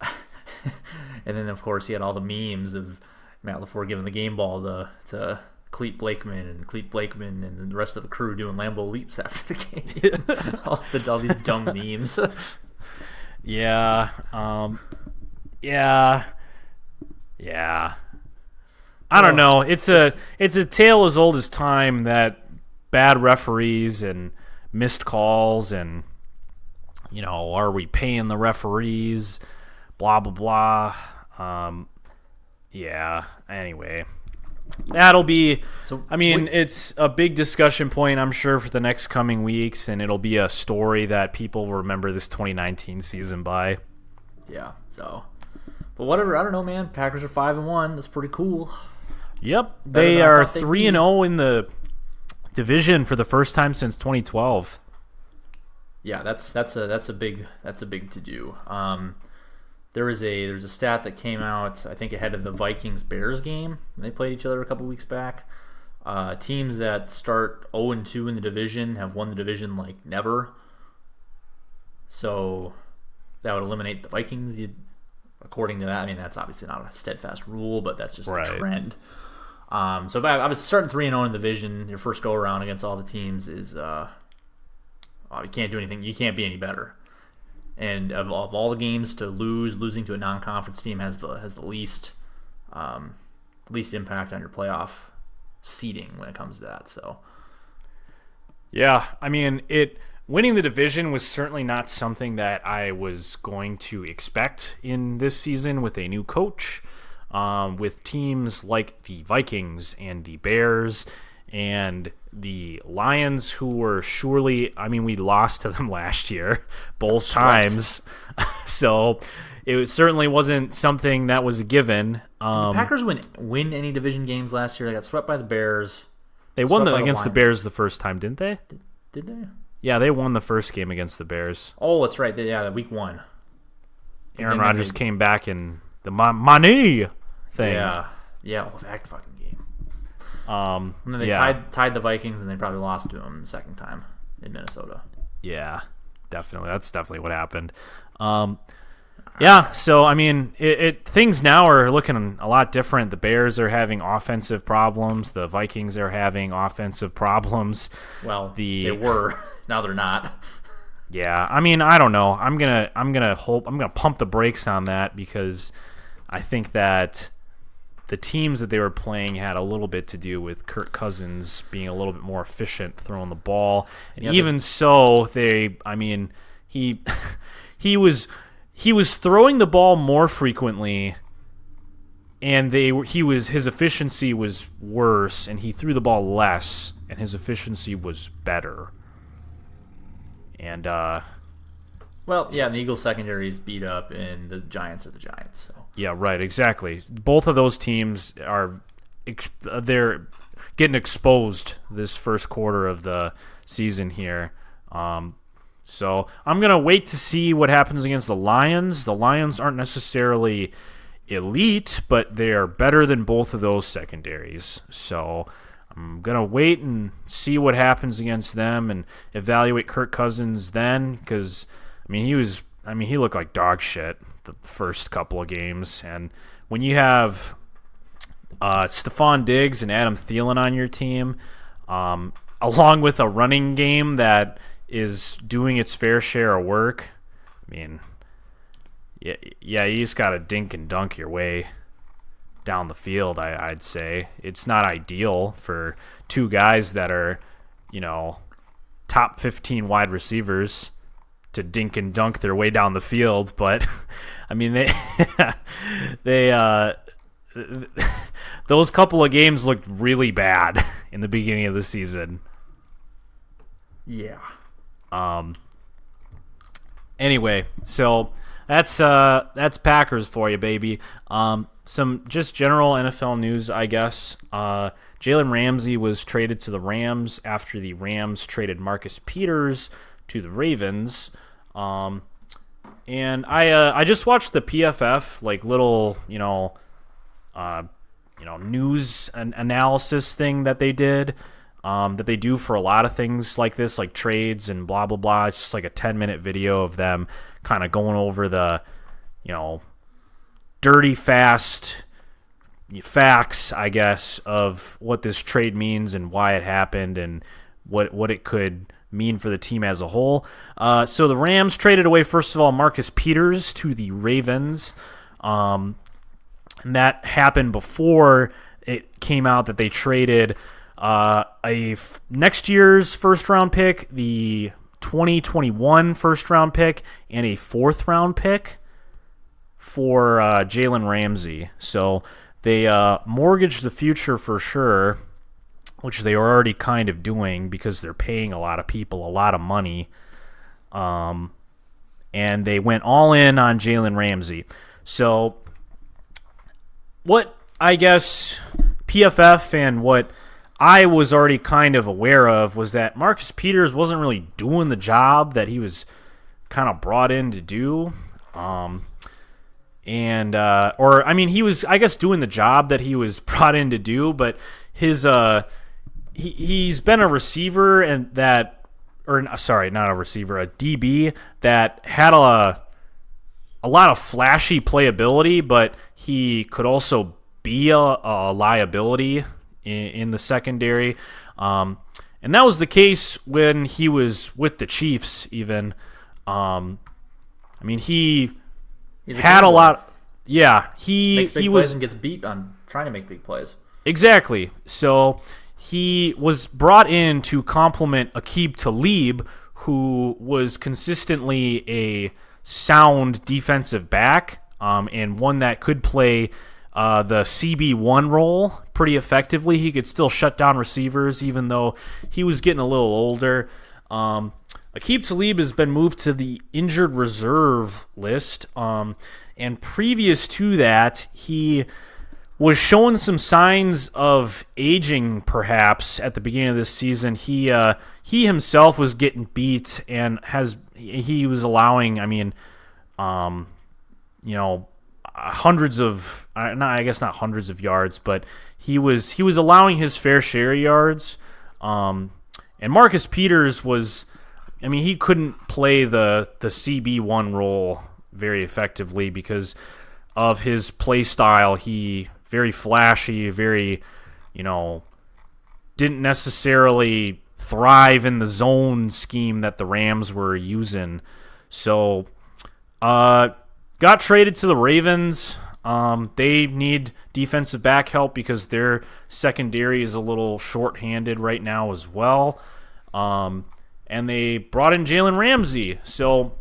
and then, of course, he had all the memes of Matt LaFleur giving the game ball to Clete Blakeman and the rest of the crew doing Lambeau leaps after the game. all these dumb memes. Yeah. I don't know. It's a tale as old as time that bad referees and missed calls and are we paying the referees? Blah blah blah. Anyway. That'll be it's a big discussion point, I'm sure, for the next coming weeks, and it'll be a story that people will remember this 2019 season by. Yeah, so. But whatever, I don't know, man. Packers are 5-1. That's pretty cool. Yep, they are 3-0 in the division for the first time since 2012. Yeah, that's a big to do. There's a stat that came out, I think, ahead of the Vikings-Bears game. They played each other a couple weeks back. Teams that start 0-2 in the division have won the division like never. So that would eliminate the Vikings. According to that, I mean, that's obviously not a steadfast rule, but that's just a trend. So if I was starting 3-0 in the division, your first go-around against all the teams is you can't do anything. You can't be any better. And of all the games to losing to a non-conference team has the least impact on your playoff seeding when it comes to that. So, yeah, I mean, winning the division was certainly not something that I was going to expect in this season with a new coach, with teams like the Vikings and the Bears and the Lions, who were surely, I mean, we lost to them last year both times. So it certainly wasn't something that was a given. Did the Packers win any division games last year? They got swept by the Bears. They won against the Bears the first time, didn't they? Did they? Yeah, they won the first game against the Bears. Oh, that's right. The week 1. Aaron Rodgers came back in the money thing. Yeah. Oh, that fucking game. And then they tied the Vikings, and they probably lost to them the second time in Minnesota. Yeah, definitely. That's definitely what happened. Yeah, so I mean, things now are looking a lot different. The Bears are having offensive problems. The Vikings are having offensive problems. Well, they were. Now they're not. Yeah, I mean, I don't know. I'm gonna pump the brakes on that because I think that the teams that they were playing had a little bit to do with Kirk Cousins being a little bit more efficient throwing the ball. And even so, he was throwing the ball more frequently, and his efficiency was worse, and he threw the ball less, and his efficiency was better. And well, yeah, the Eagles secondary is beat up, and the Giants are the Giants. So. Yeah, right, exactly. Both of those teams they're getting exposed this first quarter of the season here. So I'm going to wait to see what happens against the Lions. The Lions aren't necessarily elite, but they are better than both of those secondaries. So I'm going to wait and see what happens against them and evaluate Kirk Cousins then because, he looked like dog shit the first couple of games. And when you have Stephon Diggs and Adam Thielen on your team, along with a running game that is doing its fair share of work, you just got to dink and dunk your way down the field, I'd say. It's not ideal for two guys that are, top 15 wide receivers to dink and dunk their way down the field, but they those couple of games looked really bad in the beginning of the season. Yeah. Anyway, so that's Packers for you, baby. Some just general NFL news, I guess. Jalen Ramsey was traded to the Rams after the Rams traded Marcus Peters to the Ravens. And I just watched the PFF little news analysis thing that they did. That they do for a lot of things like this, like trades and blah, blah, blah. It's just like a 10-minute video of them kind of going over the, dirty, fast facts, I guess, of what this trade means and why it happened and what it could mean for the team as a whole. So the Rams traded away, first of all, Marcus Peters to the Ravens. And that happened before it came out that they traded next year's first-round pick, the 2021 first-round pick, and a fourth-round pick for Jalen Ramsey. So they mortgaged the future for sure, which they are already kind of doing because they're paying a lot of people a lot of money. And they went all in on Jalen Ramsey. So what I guess PFF and what I was already kind of aware of was that Marcus Peters wasn't really doing the job that he was kind of brought in to do. He was, I guess, doing the job that he was brought in to do, but he's been a receiver a DB that had a lot of flashy playability, but he could also be a liability in the secondary. And that was the case when he was with the Chiefs even. He had a lot. Yeah, makes big plays and gets beat on trying to make big plays. Exactly. So he was brought in to complement Aqib Talib, who was consistently a sound defensive back, and one that could play the CB1 role pretty effectively. He could still shut down receivers, even though he was getting a little older. Aqib Talib has been moved to the injured reserve list, and previous to that, he was showing some signs of aging, perhaps, at the beginning of this season. He himself was getting beat, and he was allowing, hundreds of, I guess not hundreds of yards, but he was allowing his fair share of yards. And Marcus Peters was, I mean, he couldn't play the CB1 role very effectively because of his play style. He very flashy, very, didn't necessarily thrive in the zone scheme that the Rams were using. So, got traded to the Ravens. They need defensive back help because their secondary is a little short-handed right now as well. And they brought in Jalen Ramsey. So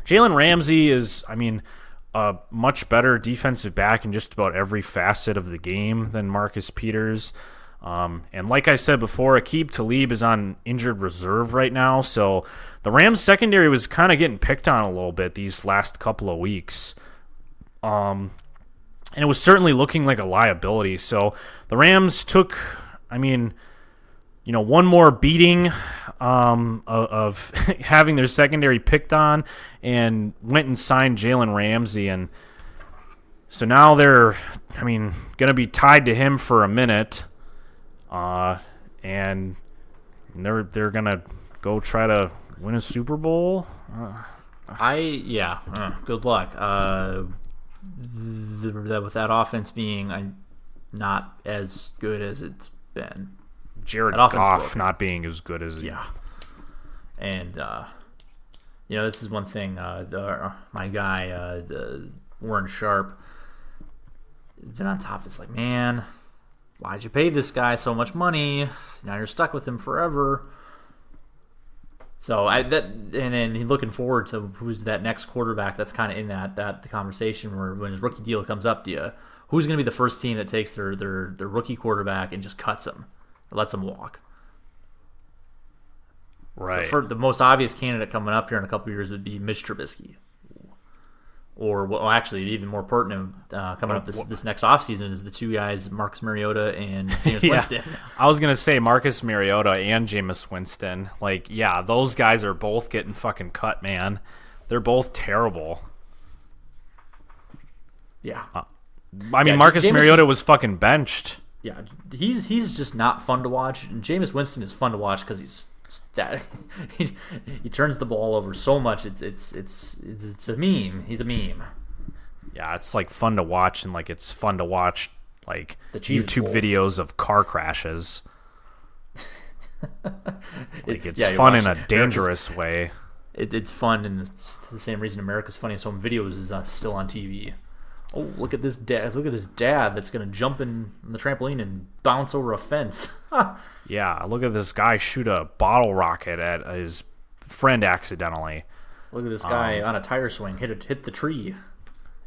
Jalen Ramsey is, a much better defensive back in just about every facet of the game than Marcus Peters. And like I said before, Aqib Talib is on injured reserve right now. So the Rams secondary was kind of getting picked on a little bit these last couple of weeks. And it was certainly looking like a liability. So the Rams took, one more beating of having their secondary picked on and went and signed Jalen Ramsey. And so now they're, going to be tied to him for a minute. And they're going to go try to win a Super Bowl. Good luck. With that offense being not as good as it's been. Jared Goff not being as good as and this is one thing. My guy, Warren Sharp, been on top. It's like, man, why'd you pay this guy so much money? Now you're stuck with him forever. So and then he's looking forward to who's that next quarterback that's kind of in that conversation where when his rookie deal comes up to you, who's going to be the first team that takes their rookie quarterback and just cuts him, or lets him walk. Right. So for the most obvious candidate coming up here in a couple of years would be Mitch Trubisky. Or, well, actually, even more pertinent coming up this next offseason is the two guys, Marcus Mariota and Jameis Winston. I was going to say Marcus Mariota and Jameis Winston. Those guys are both getting fucking cut, man. They're both terrible. Yeah. Marcus Mariota was fucking benched. Yeah, he's just not fun to watch. And Jameis Winston is fun to watch because he's that he turns the ball over so much. It's a meme. He's a meme. Yeah, it's fun to watch, and it's fun to watch the YouTube Bowl videos of car crashes. It's you're fun in a watching dangerous way. It's fun, and it's the same reason America's Funniest Home Videos is still on TV. Oh, look at this dad! Look at this dad that's gonna jump in the trampoline and bounce over a fence. Yeah, look at this guy shoot a bottle rocket at his friend accidentally. Look at this guy on a tire swing hit the tree.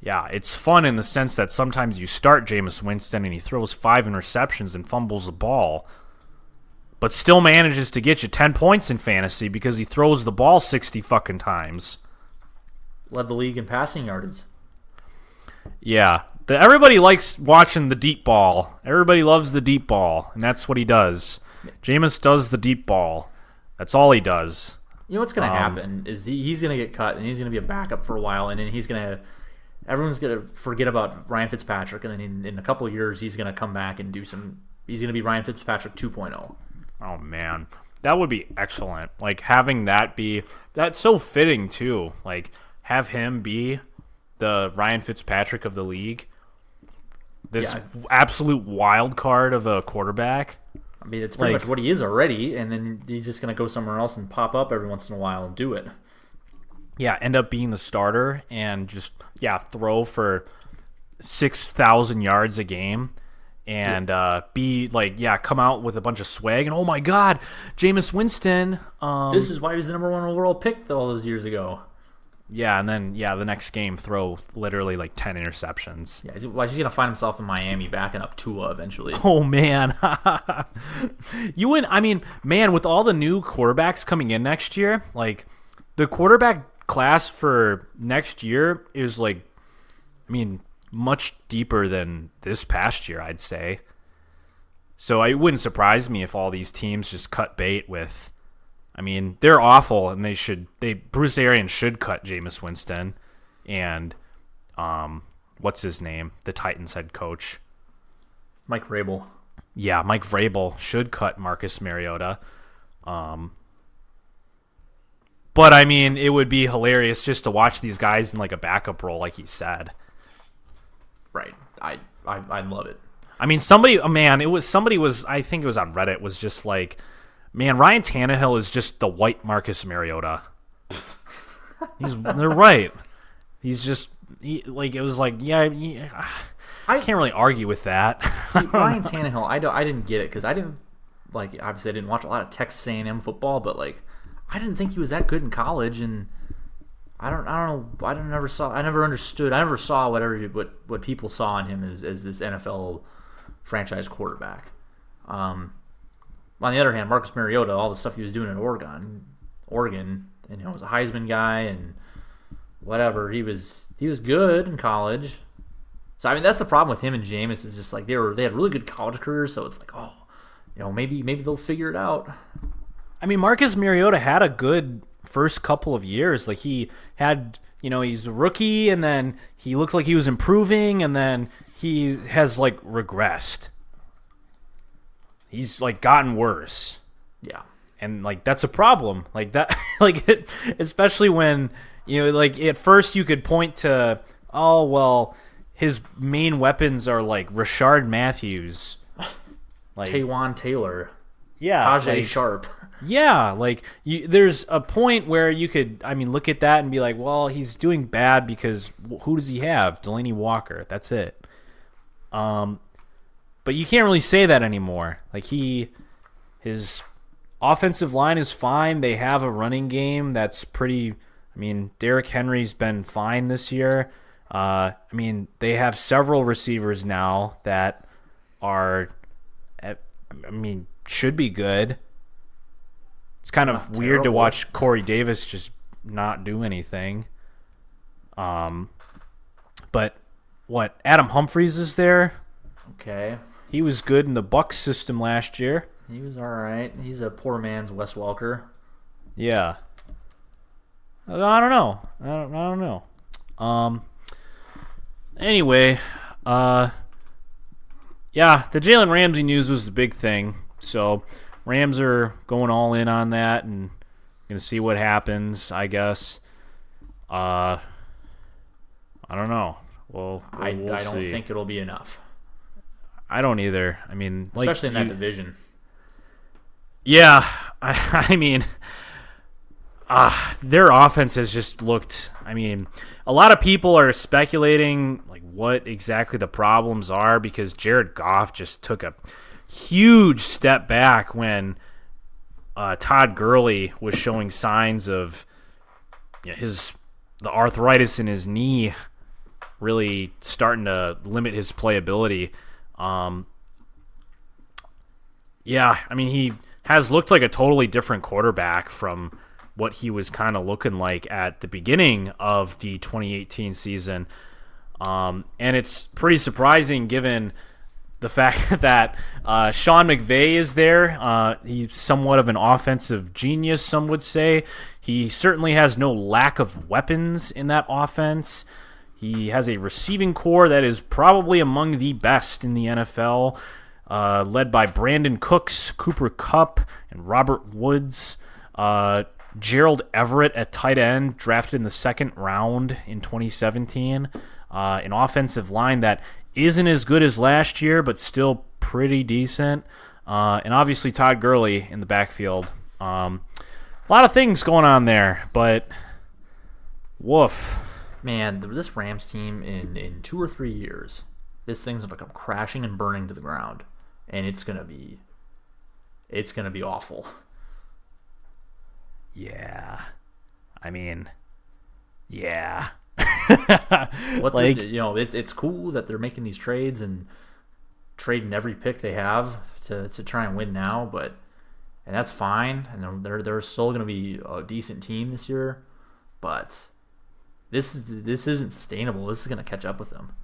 Yeah, it's fun in the sense that sometimes you start Jameis Winston and he throws 5 interceptions and fumbles the ball, but still manages to get you 10 points in fantasy because he throws the ball 60 fucking times. Led the league in passing yardage. Yeah. Everybody likes watching the deep ball. Everybody loves the deep ball, and that's what he does. Jameis does the deep ball. That's all he does. You know what's going to happen is he's going to get cut, and he's going to be a backup for a while, and then everyone's going to forget about Ryan Fitzpatrick, and then in a couple of years, he's going to come back and he's going to be Ryan Fitzpatrick 2.0. Oh, man. That would be excellent. Having that's so fitting, too. Have him be the Ryan Fitzpatrick of the league. This absolute wild card of a quarterback. It's pretty much what he is already, and then he's just going to go somewhere else and pop up every once in a while and do it. Yeah, end up being the starter and just, throw for 6,000 yards a game and come out with a bunch of swag. And, oh, my God, Jameis Winston. This is why he was the number 1 overall pick all those years ago. Yeah, and then, the next game throw literally 10 interceptions. Yeah, he's going to find himself in Miami backing up Tua eventually. Oh, man. With all the new quarterbacks coming in next year, the quarterback class for next year is, much deeper than this past year, I'd say. So it wouldn't surprise me if all these teams just cut bait with... they're awful, and Bruce Arians should cut Jameis Winston, and what's his name, the Titans head coach. Mike Vrabel. Yeah, Mike Vrabel should cut Marcus Mariota. But, I mean, it would be hilarious just to watch these guys in, like, a backup role, like you said. Right. I love it. I mean, somebody was, I think it was on Reddit, was just like, man, Ryan Tannehill is just the white Marcus Mariota. They're right. He's just, it was like, I can't really argue with that. See, Ryan Tannehill, I didn't get it because I didn't, like, obviously I didn't watch a lot of Texas A&M football, but, like, I didn't think he was that good in college, and I don't know. I never understood. I never saw what people saw in him as this NFL franchise quarterback. On the other hand, Marcus Mariota, all the stuff he was doing in Oregon, and was a Heisman guy and whatever. He was good in college. So I mean, that's the problem with him and Jameis is just like they had really good college careers. So it's like, maybe they'll figure it out. I mean, Marcus Mariota had a good first couple of years. Like, he had, he's a rookie, and then he looked like he was improving, and then he has, like, regressed. He's, like, gotten worse. Yeah. And, like, that's a problem. Like, that, like, especially when, like, at first you could point to, his main weapons are, like, Rashard Matthews. Like, Taywan Taylor. Yeah. Tajay Sharp. Yeah, like, there's a point where you could, look at that and be like, well, he's doing bad because who does he have? Delaney Walker. That's it. But you can't really say that anymore. Like, his offensive line is fine. They have a running game that's pretty, Derrick Henry's been fine this year. They have several receivers now that are, should be good. It's kind of weird to watch Corey Davis just not do anything. But what? Adam Humphries is there. Okay. He was good in the Bucs system last year. He was all right. He's a poor man's Wes Welker. Yeah. I don't know. Anyway, the Jalen Ramsey news was the big thing. So Rams are going all in on that and going to see what happens, I guess. I don't know. I don't think it'll be enough. I don't either. Especially in that division. Yeah. Their offense has just looked, a lot of people are speculating like what exactly the problems are because Jared Goff just took a huge step back when Todd Gurley was showing signs of the arthritis in his knee really starting to limit his playability. He has looked like a totally different quarterback from what he was kind of looking like at the beginning of the 2018 season. And it's pretty surprising given the fact that Sean McVay is there. He's somewhat of an offensive genius, some would say. He certainly has no lack of weapons in that offense. He has a receiving core that is probably among the best in the NFL, led by Brandon Cooks, Cooper Kupp, and Robert Woods. Gerald Everett at tight end, drafted in the second round in 2017. An offensive line that isn't as good as last year, but still pretty decent. And obviously Todd Gurley in the backfield. A lot of things going on there, but woof. Man, this Rams team in 2 or 3 years, this thing's going to come crashing and burning to the ground, and it's going to be awful. Yeah. It's cool that they're making these trades and trading every pick they have to try and win now, and that's fine, and they're still going to be a decent team this year, but this isn't sustainable. This is going to catch up with them.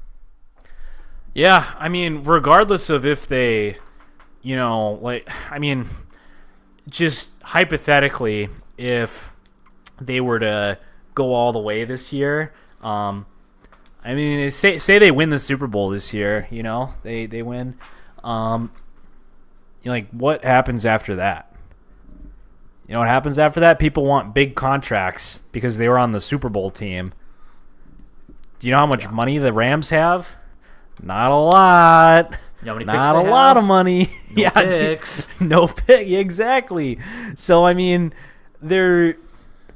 Yeah, regardless of if they, just hypothetically, if they were to go all the way this year, I mean, say they win the Super Bowl this year. They win. Like, what happens after that? What happens after that? People want big contracts because they were on the Super Bowl team. Do you know how much money the Rams have? Not a lot. Not a lot of money. No picks. No pick. Exactly. So, I mean, they're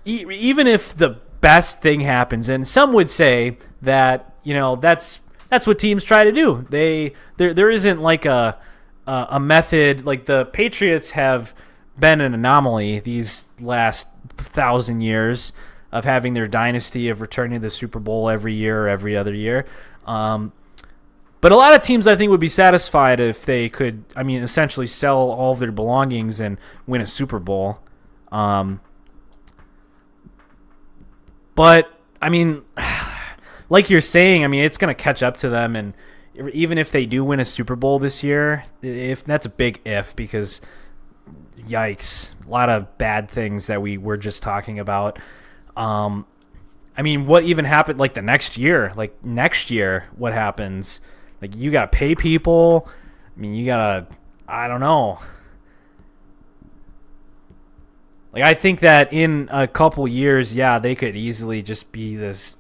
even if the best thing happens, and some would say that that's what teams try to do. There isn't like a method. Like the Patriots have been an anomaly these last 1,000 years of having their dynasty of returning to the Super Bowl every year or every other year. But a lot of teams, I think, would be satisfied if they could, essentially sell all of their belongings and win a Super Bowl. But, like you're saying, it's going to catch up to them. And even if they do win a Super Bowl this year, if that's a big if, because yikes, a lot of bad things that we were just talking about. What even happened, like, the next year? Like, next year, what happens? Like, you got to pay people. You got to, I don't know. Like, I think that in a couple years, they could easily just be this,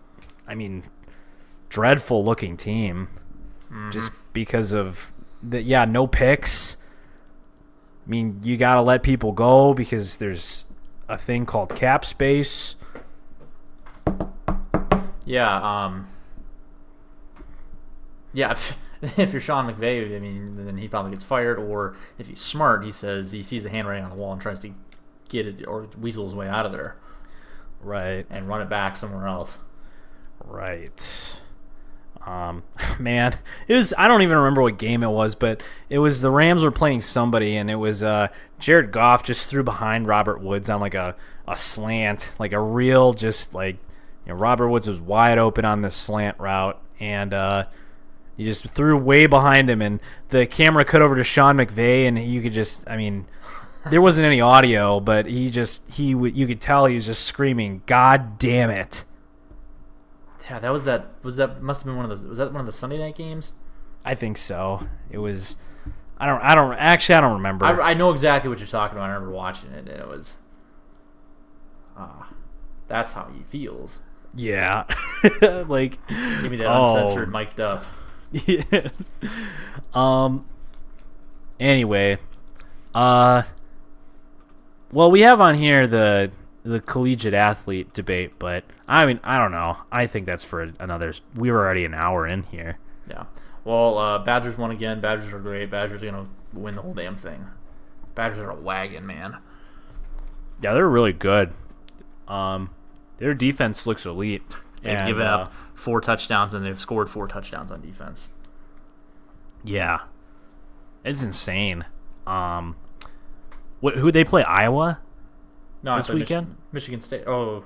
dreadful-looking team. Mm-hmm. Just because of, no picks. You got to let people go because there's a thing called cap space. Yeah, if you're Sean McVay, then he probably gets fired. Or if he's smart, he sees the handwriting on the wall and tries to get it or weasel his way out of there. Right. And run it back somewhere else. Right. Man, it was, I don't even remember what game it was, but it was the Rams were playing somebody, and it was Jared Goff just threw behind Robert Woods on like a slant, like a real just like, Robert Woods was wide open on this slant route, and he just threw way behind him, and the camera cut over to Sean McVay, and you could just, there wasn't any audio, but you could tell he was just screaming, "God damn it!" Yeah, was that must have been one of the Sunday night games? I think so. It was. I don't remember. I know exactly what you're talking about. I remember watching it, and it was. That's how he feels. Yeah, like give me that uncensored, mic'd up. Yeah. Anyway, well, we have on here the collegiate athlete debate, but I don't know. I think that's for another. We were already an hour in here. Yeah. Well, Badgers won again. Badgers are great. Badgers are gonna win the whole damn thing. Badgers are a wagon, man. Yeah, they're really good. Their defense looks elite. They've given up 4 touchdowns, and they've scored 4 touchdowns on defense. Yeah, it's insane. Who they play? Iowa? No, this weekend. Michigan State. Oh,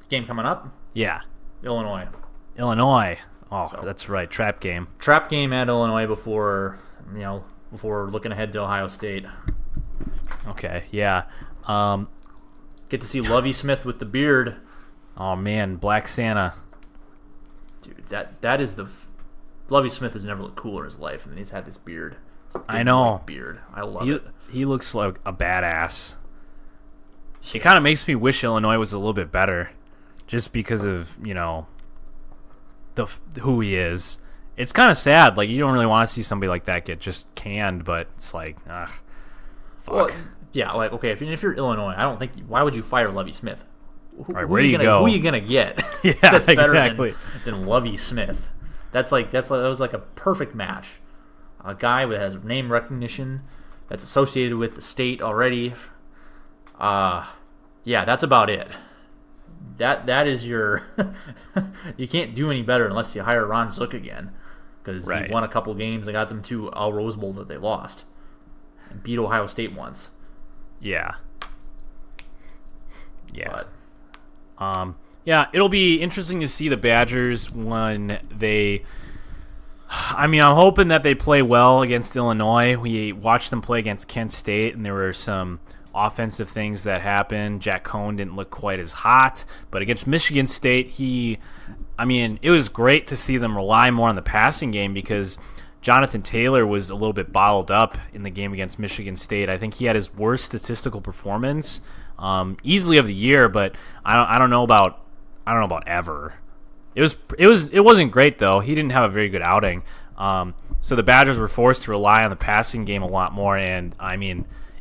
game coming up. Yeah, Illinois. Oh, so, that's right. Trap game at Illinois before looking ahead to Ohio State. Okay, yeah. Get to see Lovie Smith with the beard. Oh man, Black Santa. Dude, that is the. Lovie Smith has never looked cooler in his life, and he's had this beard. I know. Beard. I love it. He looks like a badass. Yeah. It kind of makes me wish Illinois was a little bit better, just because of who he is. It's kind of sad. Like, you don't really want to see somebody like that get just canned, but it's like, fuck. Well, yeah, like, okay, if you're Illinois, I don't think. Why would you fire Lovie Smith? Right, where do you go? Who are you gonna get? Yeah, that's better exactly. than Lovie Smith. That was like a perfect match. A guy that has name recognition, that's associated with the state already. Yeah, that's about it. That is your. You can't do any better unless you hire Ron Zook again, because he won a couple games and got them to a Rose Bowl that they lost, and beat Ohio State once. Yeah. Yeah. But, yeah, it'll be interesting to see the Badgers when they. I'm hoping that they play well against Illinois. We watched them play against Kent State, and there were some offensive things that happened. Jack Cohn didn't look quite as hot, but against Michigan State, it was great to see them rely more on the passing game because Jonathan Taylor was a little bit bottled up in the game against Michigan State. I think he had his worst statistical performance easily of the year, but I don't know about ever. It wasn't great though. He didn't have a very good outing. So the Badgers were forced to rely on the passing game a lot more, and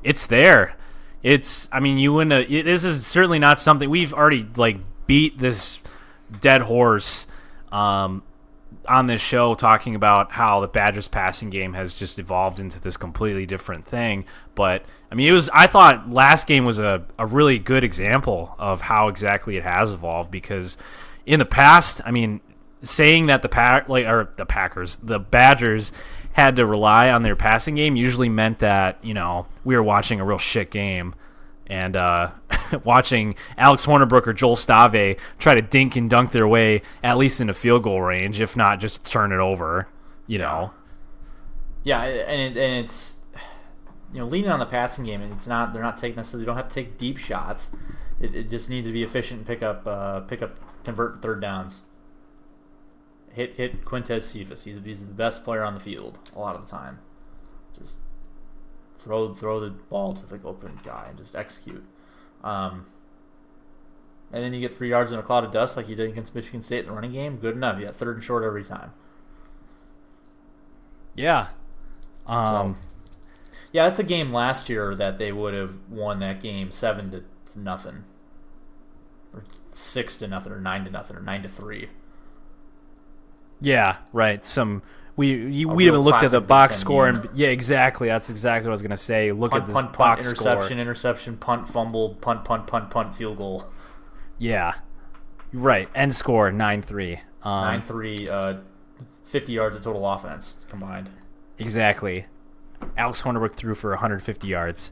it's there. This is certainly not something we've already beat this dead horse on this show, talking about how the Badgers passing game has just evolved into this completely different thing. But I thought last game was a really good example of how exactly it has evolved, because in the past, saying that the Badgers had to rely on their passing game usually meant that we were watching a real shit game, and watching Alex Hornibrook or Joel Stave try to dink and dunk their way at least into field goal range, if not just turn it over. Yeah, and it's leaning on the passing game, and they're not taking necessarily. You don't have to take deep shots. It just needs to be efficient and pick up, convert third downs. Hit Quintez Cephas. He's the best player on the field a lot of the time. Just throw the ball to the open guy and just execute. And then you get 3 yards in a cloud of dust like you did against Michigan State in the running game. Good enough. You got third and short every time. Yeah. That's a game last year that they would have won that game 7-0, or 6-0, or 9-0, or 9-3. Yeah, right. We haven't looked at the box score, and exactly. That's exactly what I was gonna say. Look at this box score. Interception, punt, fumble, punt, field goal. Yeah, right. End score 9-3. 9-3. 50 yards of total offense combined. Exactly. Alex Hornibrook threw for 150 yards.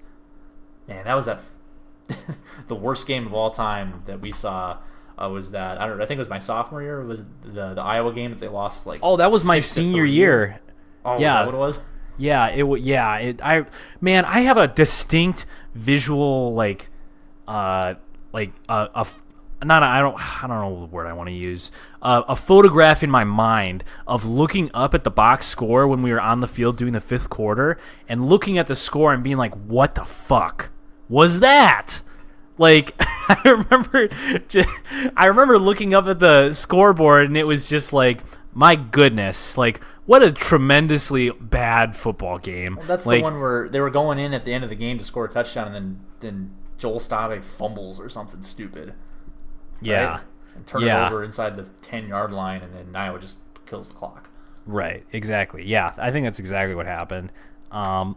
Man, that was the worst game of all time that we saw. Was that I think it was my sophomore year. It was the Iowa game that they lost that was my senior year. Oh, yeah. Was that what it was? Yeah, I have a distinct visual I don't know the word I want to use. A photograph in my mind of looking up at the box score when we were on the field doing the fifth quarter, and looking at the score and being like, "What the fuck was that?" I remember looking up at the scoreboard, and it was just like, my goodness, what a tremendously bad football game. Well, that's the one where they were going in at the end of the game to score a touchdown, and then Joel Stave fumbles or something stupid. Yeah. Right? And turn it over inside the 10-yard line, and then Iowa just kills the clock. Right, exactly. Yeah, I think that's exactly what happened. And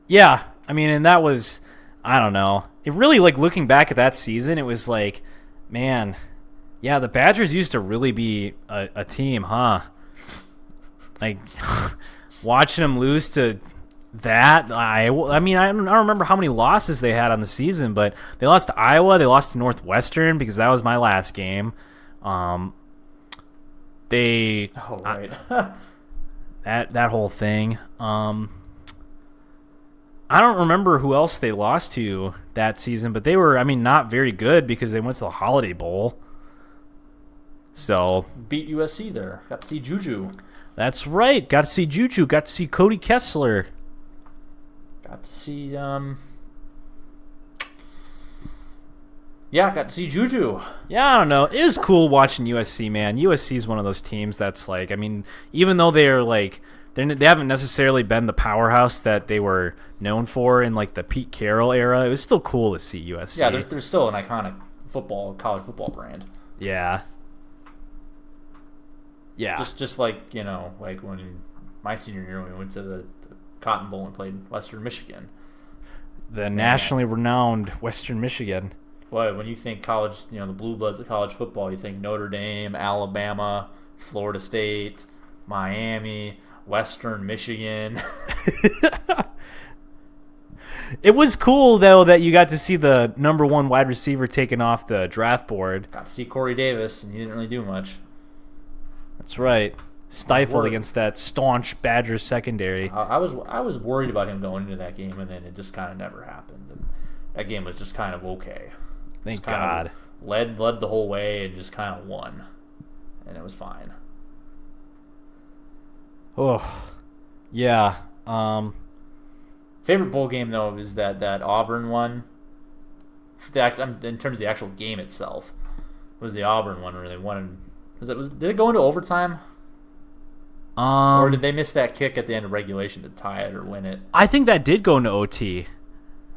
that was, I don't know. It really, looking back at that season, it was man, yeah, the Badgers used to really be a team, huh? Watching them lose to that, I don't remember how many losses they had on the season, but they lost to Iowa, they lost to Northwestern, because that was my last game. That whole thing. I don't remember who else they lost to that season, but they were, not very good, because they went to the Holiday Bowl. So beat USC there. Got to see Juju. That's right. Got to see Juju. Got to see Cody Kessler. Got to see got to see Juju. Yeah, I don't know. It was cool watching USC, man. USC is one of those teams that's even though they're they haven't necessarily been the powerhouse that they were known for in the Pete Carroll era, it was still cool to see USC. Yeah, they're still an iconic college football brand. Yeah. Yeah. Just when my senior year when we went to the Cotton Bowl and played Western Michigan. The nationally renowned Western Michigan. Boy, when you think college, the blue bloods of college football, you think Notre Dame, Alabama, Florida State, Miami, Western Michigan. It was cool, though, that you got to see the number one wide receiver taken off the draft board. Got to see Corey Davis, and he didn't really do much. That's right. Stifled against that staunch Badgers secondary. I was worried about him going into that game, and then it just kind of never happened. And that game was just kind of okay. Thank Just kind of God. led the whole way and just kind of won, and it was fine. Oh, yeah. Favorite bowl game though is that Auburn one. In terms of the actual game itself, was the Auburn one where they won. Did it go into overtime? Or did they miss that kick at the end of regulation to tie it or win it? I think that did go into OT.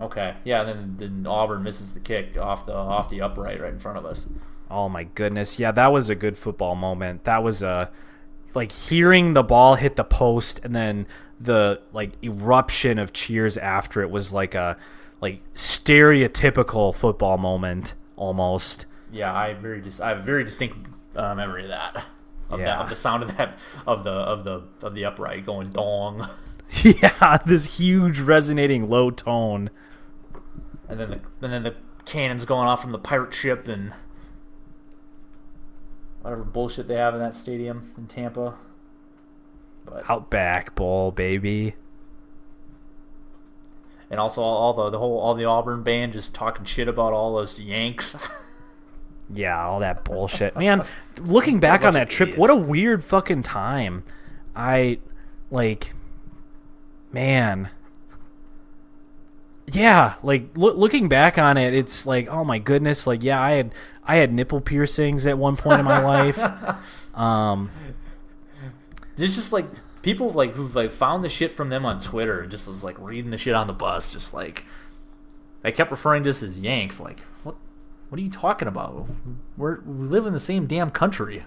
Okay, yeah, and then Auburn misses the kick off the upright right in front of us. Oh my goodness. Yeah, that was a good football moment. That was like hearing the ball hit the post and then the like eruption of cheers after it was like a stereotypical football moment almost. Yeah, I have a very distinct memory of that. Of the sound of that of the upright going dong. Yeah, this huge resonating low tone. And then the cannons going off from the pirate ship and whatever bullshit they have in that stadium in Tampa. But Outback Bowl, baby. and also all the Auburn band just talking shit about all those Yanks. Yeah, all that bullshit. Man, looking back on that trip, idiots. what a weird fucking time. Man. Yeah, like looking back on it, it's like, oh my goodness, like yeah, I had nipple piercings at one point in my life. There's just like people like who've like found the shit from them on Twitter and just was like reading the shit on the bus, just like they kept referring to us as Yanks. Like what are you talking about? We live in the same damn country.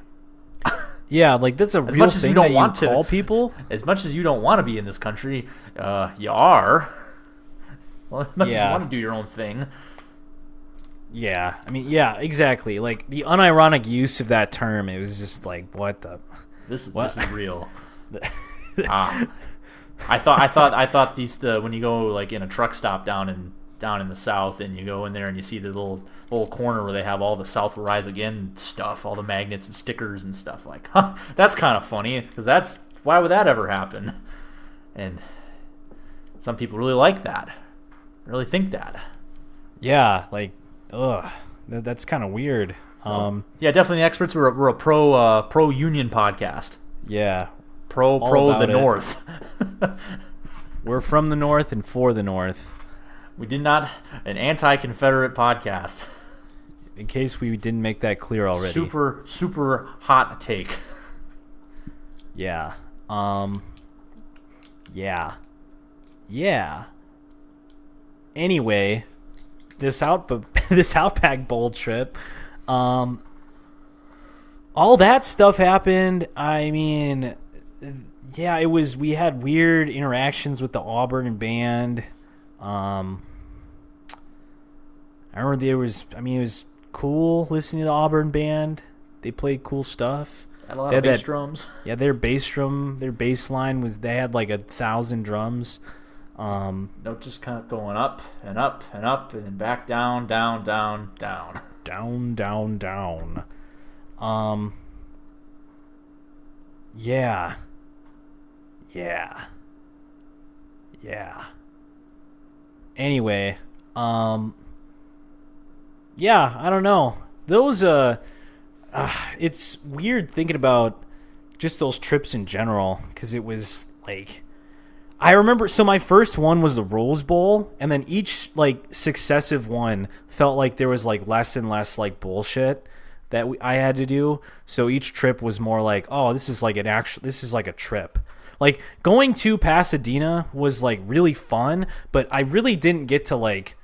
Yeah, like that's a As real much as thing you don't that want you to call people. As much as you don't want to be in this country, you are. Well, as much as you want to do your own thing. Yeah, I mean, yeah, exactly. Like the unironic use of that term, it was just like, what the? This is real. I thought these when you go like in a truck stop down in the South and you go in there and you see the little corner where they have all the South will Rise Again stuff, all the magnets and stickers and stuff, like, that's kind of funny because why would that ever happen? And some people really like that, really think that. Yeah, like, ugh, that's kind of weird. So, yeah, definitely the experts. We're a pro union podcast. Yeah, Pro the North. We're from the North and for the North. We did not an anti-Confederate podcast. In case we didn't make that clear already. Super hot take. Yeah. Yeah. Anyway, this Outback Bowl trip, all that stuff happened. I mean, yeah, we had weird interactions with the Auburn band. I remember it was cool listening to the Auburn band. They played cool stuff. Had a lot of bass drums. Yeah, their bass line they had like 1,000 drums. Note just kind of going up and up and up and then back down. Down. Yeah. Anyway, yeah, I don't know. Those it's weird thinking about just those trips in general because it was like I remember. So my first one was the Rose Bowl, and then each like successive one felt like there was like less and less like bullshit that I had to do. So each trip was more like, oh, this is like a trip. Like going to Pasadena was like really fun, but I really didn't get to like,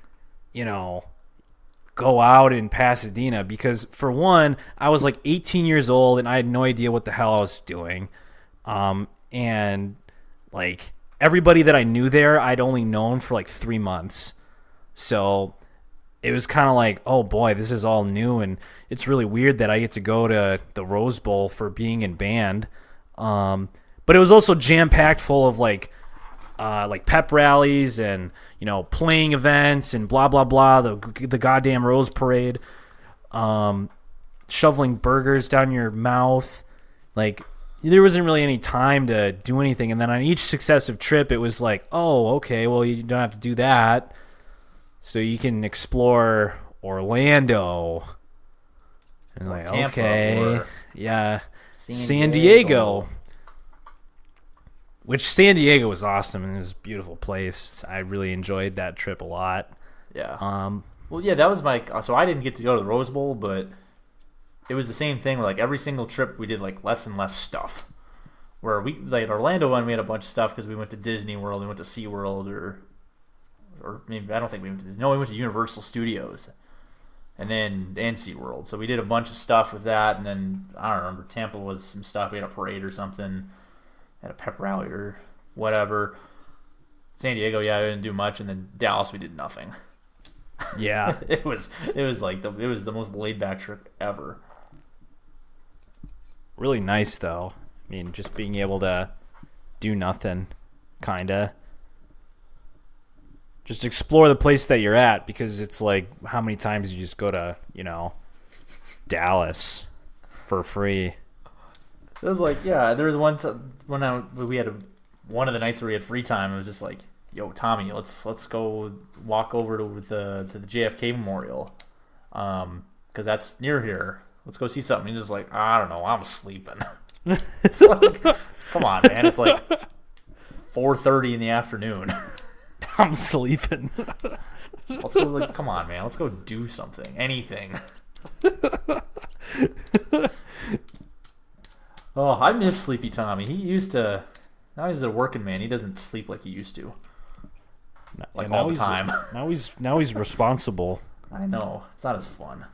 go out in Pasadena because for one, I was like 18 years old and I had no idea what the hell I was doing. And like everybody that I knew there, I'd only known for like 3 months. So it was kind of like, oh boy, this is all new. And it's really weird that I get to go to the Rose Bowl for being in band. But it was also jam-packed full of like pep rallies and playing events and blah blah blah. The goddamn Rose Parade, shoveling burgers down your mouth. Like there wasn't really any time to do anything. And then on each successive trip, it was like, oh, okay, well you don't have to do that. So you can explore Orlando. And like, Tampa, okay. or Yeah. San Diego. Which San Diego was awesome and it was a beautiful place. I really enjoyed that trip a lot. Yeah. Well, yeah, that was so I didn't get to go to the Rose Bowl, but it was the same thing where like every single trip we did like less and less stuff. Where we like Orlando one, we had a bunch of stuff because we went to Disney World, we went to SeaWorld, or maybe I don't think we went to Disney. No, we went to Universal Studios, and SeaWorld. So we did a bunch of stuff with that, and then I don't remember. Tampa was some stuff. We had a parade or something, had a pep rally or whatever. San Diego, yeah, we didn't do much, and then Dallas, we did nothing. Yeah. it was the most laid back trip ever. Really nice though. I mean, just being able to do nothing, kinda. Just explore the place that you're at, because it's like, how many times you just go to, Dallas for free? It was like, yeah, there was one one of the nights where we had free time. It was just like, yo, Tommy, let's go walk over to the JFK Memorial, because that's near here. Let's go see something. He's just like, I don't know, I'm sleeping. It's like, come on, man. It's like 4:30 in the afternoon. I'm sleeping. Let's go. Like, come on, man. Let's go do something. Anything. Oh, I miss Sleepy Tommy. He used to. Now he's a working man. He doesn't sleep like he used to. Like all the time. Now he's responsible. I know. It's not as fun.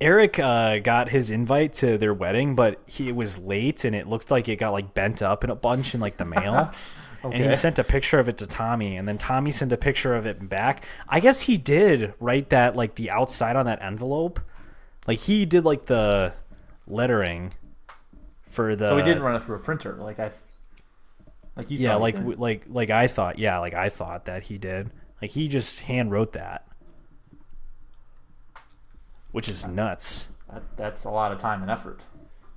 Eric got his invite to their wedding, but he was late and it looked like it got like bent up in a bunch in like the mail. Okay. And he sent a picture of it to Tommy, and then Tommy sent a picture of it back. I guess he did write that like the outside on that envelope. Like he did like the lettering for the. So he didn't run it through a printer, like you. Yeah, like I thought. Yeah, like I thought that he did. Like he just hand wrote that. Which is nuts. That's a lot of time and effort.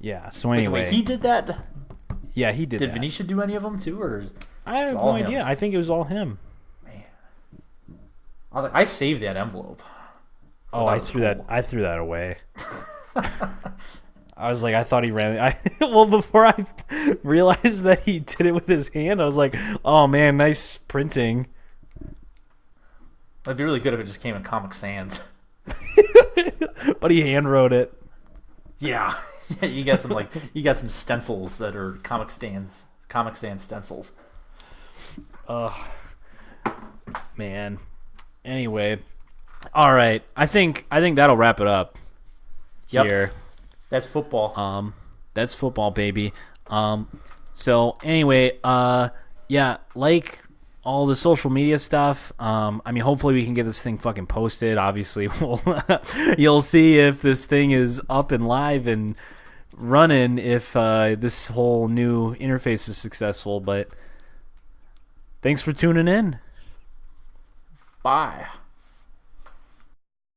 Yeah. So anyway, wait, he did that. Yeah, he did. Did that. Venetia do any of them too, or? I have no idea. I think it was all him. Man, I saved that envelope. So I threw that away. I was like, I thought he ran. Well, before I realized that he did it with his hand, I was like, oh man, nice printing. It'd be really good if it just came in Comic Sans. But he hand wrote it. Yeah. you got some stencils that are Comic Sans stencils. Man. Anyway, all right. I think that'll wrap it up. Yep. Here. That's football. That's football, baby. So anyway, yeah, like all the social media stuff. I mean, hopefully we can get this thing fucking posted. Obviously, you'll see if this thing is up and live and running, if this whole new interface is successful. But thanks for tuning in. Bye.